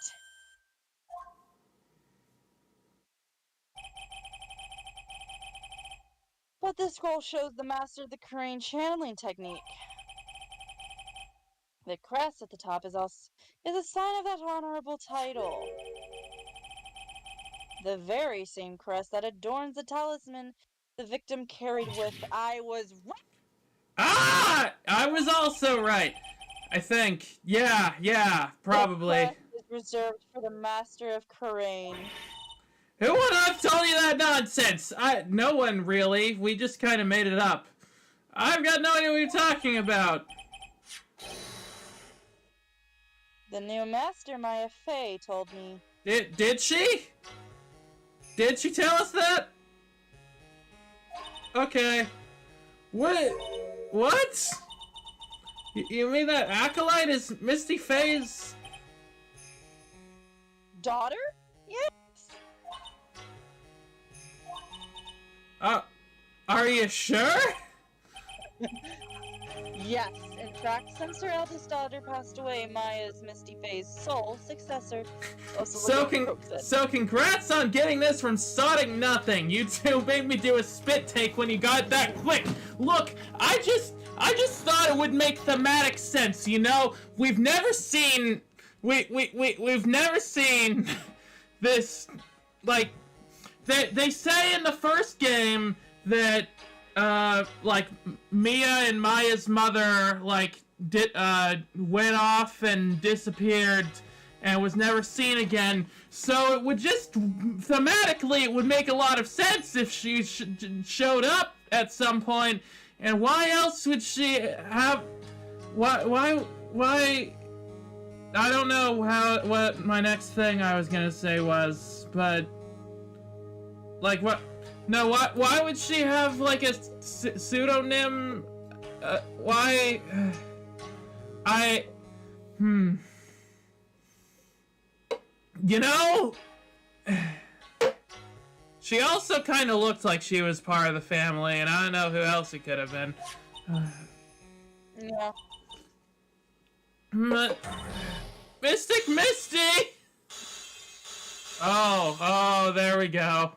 But this scroll shows the master of the Karain channeling technique. The crest at the top is a sign of that honorable title. The very same crest that adorns the talisman the victim carried with. I was right. Ah! I was also right. I think. Yeah, probably. The crest is reserved for the master of Karain. Who would have told you that nonsense? No one really. We just kind of made it up. I've got no idea what you're talking about. The new master, Maya Fey, told me. Did she? Did she tell us that? Okay. What? You mean that Acolyte is Misty Faye's daughter? Yes. Are you sure? Yes. In fact, since her eldest daughter passed away, Maya's Misty Faye's sole successor. So congrats on getting this from sodding nothing. You two made me do a spit take when you got that quick. Look, I just thought it would make thematic sense, you know? We've never seen we've never seen this, like, they say in the first game that like, Mia and Maya's mother, like, went off and disappeared and was never seen again. So it would just, thematically, it would make a lot of sense if she showed up at some point. And why else would she have, why, I don't know what my next thing I was gonna say was, but, like, no, why would she have, like, a pseudonym? Why? You know? She also kind of looked like she was part of the family, and I don't know who else it could have been. Yeah. Mystic Misty! Oh, there we go.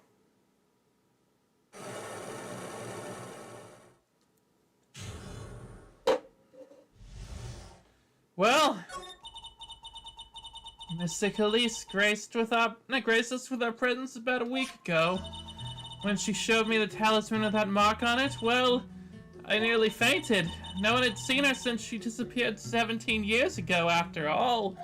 Well, Mystic Elise graced us with our presence about a week ago. When she showed me the talisman with that mark on it, well, I nearly fainted. No one had seen her since she disappeared 17 years ago, after all.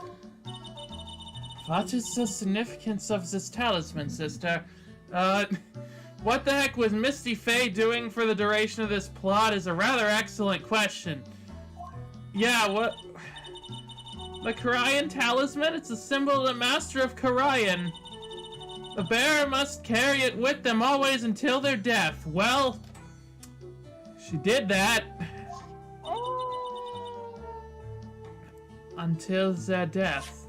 What is the significance of this talisman, sister? What the heck was Misty Faye doing for the duration of this plot is a rather excellent question. Yeah, what... The Karayan talisman? It's a symbol of the Master of Karayan. The bearer must carry it with them always until their death. Well, she did that. Until their death.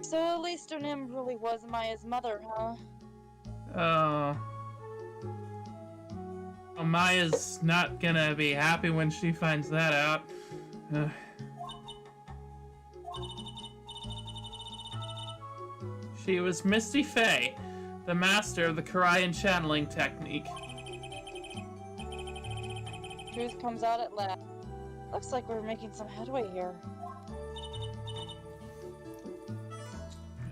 So at least her name really was Maya's mother, huh? Oh, Maya's not gonna be happy when she finds that out. She was Misty Faye, the master of the Karayan channeling technique. Truth comes out at last. Looks like we're making some headway here.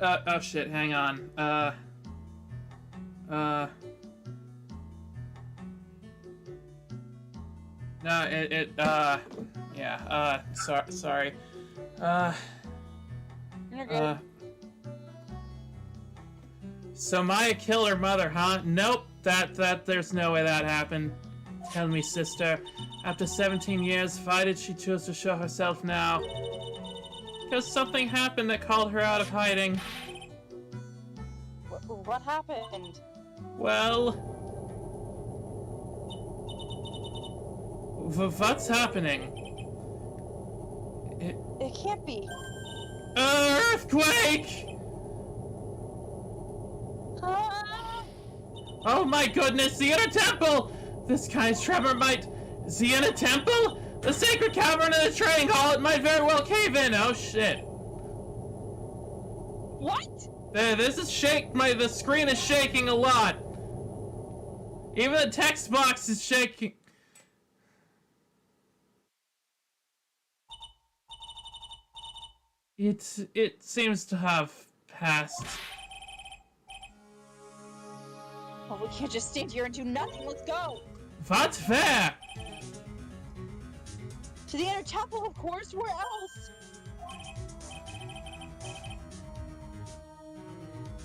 Oh shit, hang on. No, yeah, sorry. You're good. So Maya killed her mother, huh? Nope, there's no way that happened. Tell me, sister, after 17 years, why did she choose to show herself now? Because something happened that called her out of hiding. What happened? Well... what's happening? It can't be. Earthquake! Oh my goodness, the inner temple! This guy's tremor might... Is he in a temple? The sacred cavern in the training hall, it might very well cave in. Oh shit. What? The screen is shaking a lot. Even the text box is shaking. It seems to have passed. Well, we can't just stand here and do nothing. Let's go! What? Where? To the inner temple, of course. Where else?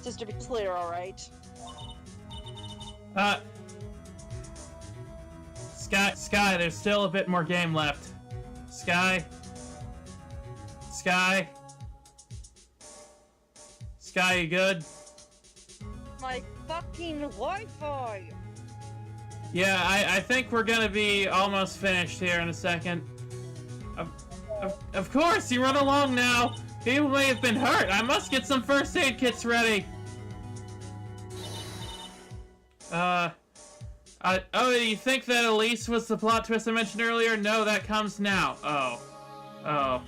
Sister, be clear, all right? Sky, there's still a bit more game left. Sky, you good? My fucking Wi-Fi! Yeah, I think we're gonna be almost finished here in a second. Of course, you run along now. People may have been hurt. I must get some first aid kits ready. Oh, you think that Elise was the plot twist I mentioned earlier? No, that comes now. Oh.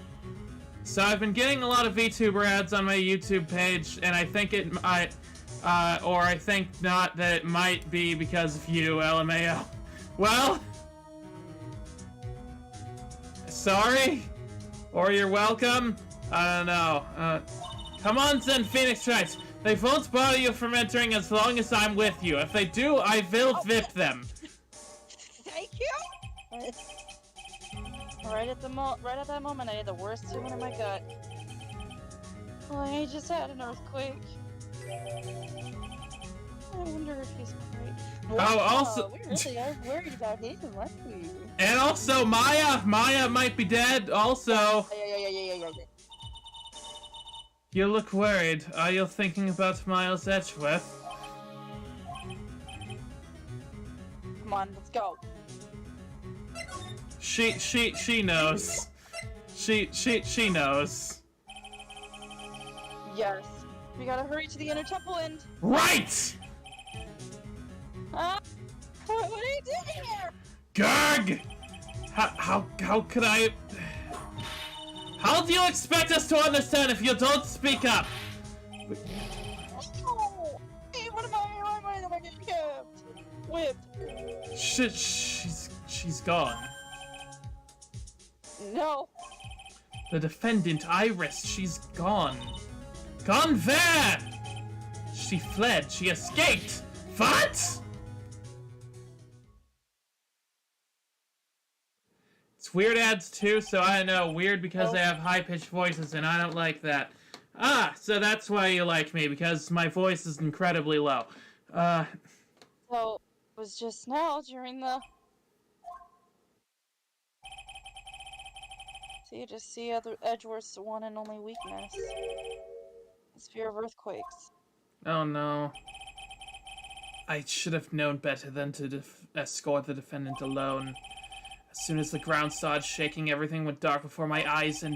So I've been getting a lot of VTuber ads on my YouTube page, and I think it might, or I think not, that it might be because of you, LMAO. Well, sorry, or you're welcome. I don't know. Come on, Zen Phoenix Knights. They won't bar you from entering as long as I'm with you. If they do, I will whip them. Thank you. Right at that moment, I had the worst feeling in my gut. Oh, I just had an earthquake. I wonder if he's right. Oh, also, we really are worried about him, aren't we? And also, Maya might be dead. Also, Yeah. you look worried. Are you thinking about Miles Edgeworth? Come on, let's go. She knows. She knows. Yes. We gotta hurry to the inner temple end. Right! What are you doing here? Gurg! How could I... How do you expect us to understand if you don't speak up? Oh, hey, why am I getting kept? Whipped. She's gone. No. The defendant, Iris, she's gone. Gone where? She fled. She escaped. What? It's weird ads too, so I don't know. Weird because they have high-pitched voices, and I don't like that. So that's why you like me, because my voice is incredibly low. So, it was just now during the... So you just see Edgeworth's one and only weakness. His fear of earthquakes. Oh no. I should have known better than to escort the defendant alone. As soon as the ground started shaking, everything went dark before my eyes, and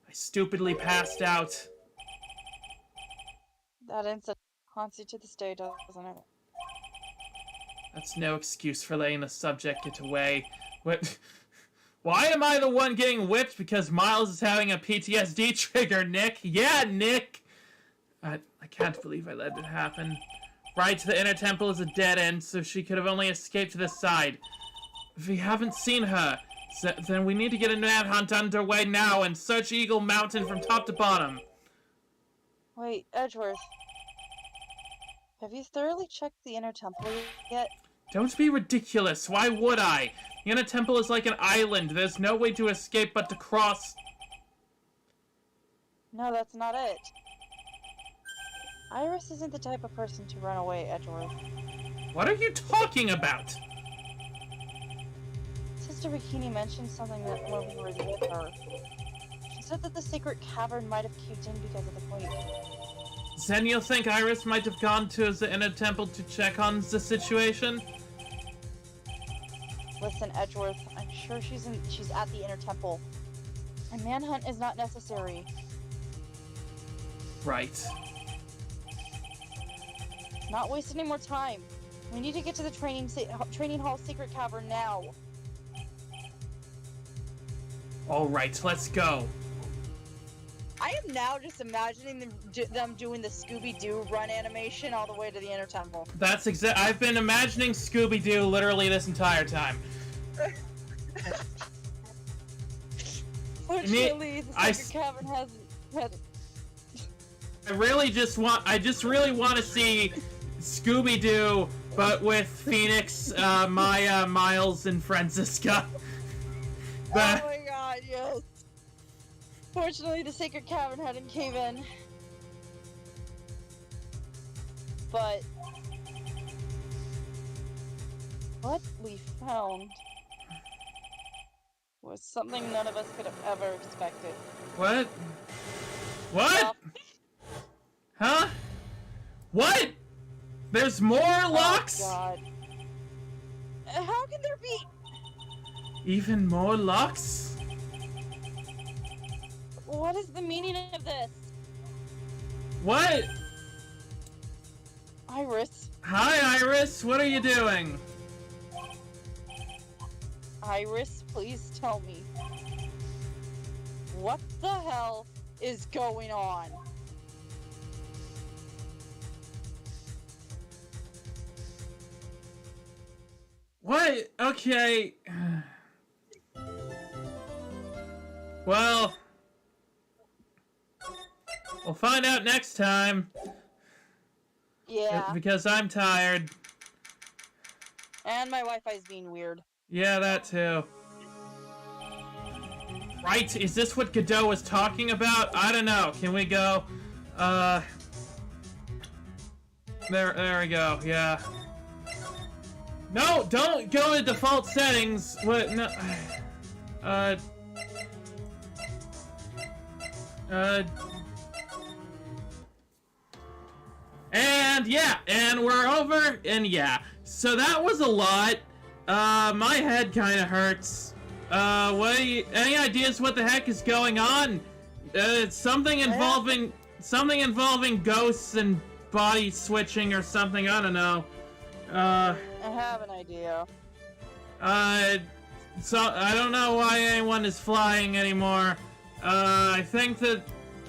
I stupidly passed out. That incident haunts you to this day, doesn't it? That's no excuse for letting the subject get away. What? Why am I the one getting whipped because Miles is having a PTSD trigger, Nick? Yeah, Nick! I can't believe I let it happen. Right to the inner temple is a dead end, so she could have only escaped to the side. If we haven't seen her, then we need to get a manhunt underway now and search Eagle Mountain from top to bottom. Wait, Edgeworth. Have you thoroughly checked the inner temple yet? Don't be ridiculous. Why would I? The inner temple is like an island. There's no way to escape but to cross. No, that's not it. Iris isn't the type of person to run away, Edgeworth. What are you talking about? Sister Bikini mentioned something that when we were with her. She said that the secret cavern might have caved in because of the quake. Then you think Iris might have gone to the inner temple to check on the situation? Listen, Edgeworth, I'm sure she's at the inner temple. A manhunt is not necessary. Right. Not waste any more time. We need to get to the training hall secret cavern now. All right, let's go. I am now just imagining them doing the Scooby-Doo run animation all the way to the inner temple. That's I've been imagining Scooby-Doo literally this entire time. Fortunately, the secret cavern hasn't. I just really want to see Scooby-Doo, but with Phoenix, Maya, Miles, and Franziska. Oh my god, yes. Fortunately, the sacred cavern hadn't caved in. But what we found was something none of us could have ever expected. What? What? Huh? What? There's more locks? Oh god. How can there be? Even more locks? What is the meaning of this? What? Iris. Hi, Iris. What are you doing? Iris, please tell me. What the hell is going on? What? Okay. Well, We'll find out next time. Yeah. Because I'm tired. And my Wi-Fi's being weird. Yeah, that too. Right? Is this what Godot was talking about? I don't know. Can we go? There we go. Yeah. No, don't go to default settings. What? No. And yeah, and we're over, and yeah. So that was a lot. My head kind of hurts. Any ideas what the heck is going on? It's something involving ghosts and body switching or something, I don't know. I have an idea. So I don't know why anyone is flying anymore. I think that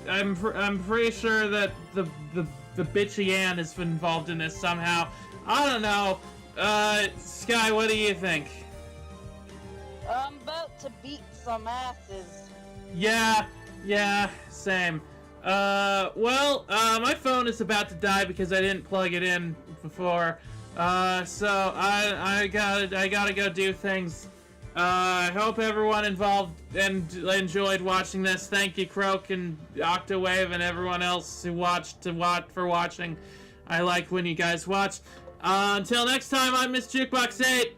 I'm pretty sure that the bitchy Ann is involved in this somehow. I don't know. Sky, what do you think? I'm about to beat some asses. Yeah, same. My phone is about to die because I didn't plug it in before. So I gotta go do things. I hope everyone involved and enjoyed watching this. Thank you, Croak and Octawave and everyone else who for watching. I like when you guys watch. Until next time, I'm Miss Jukebox 8.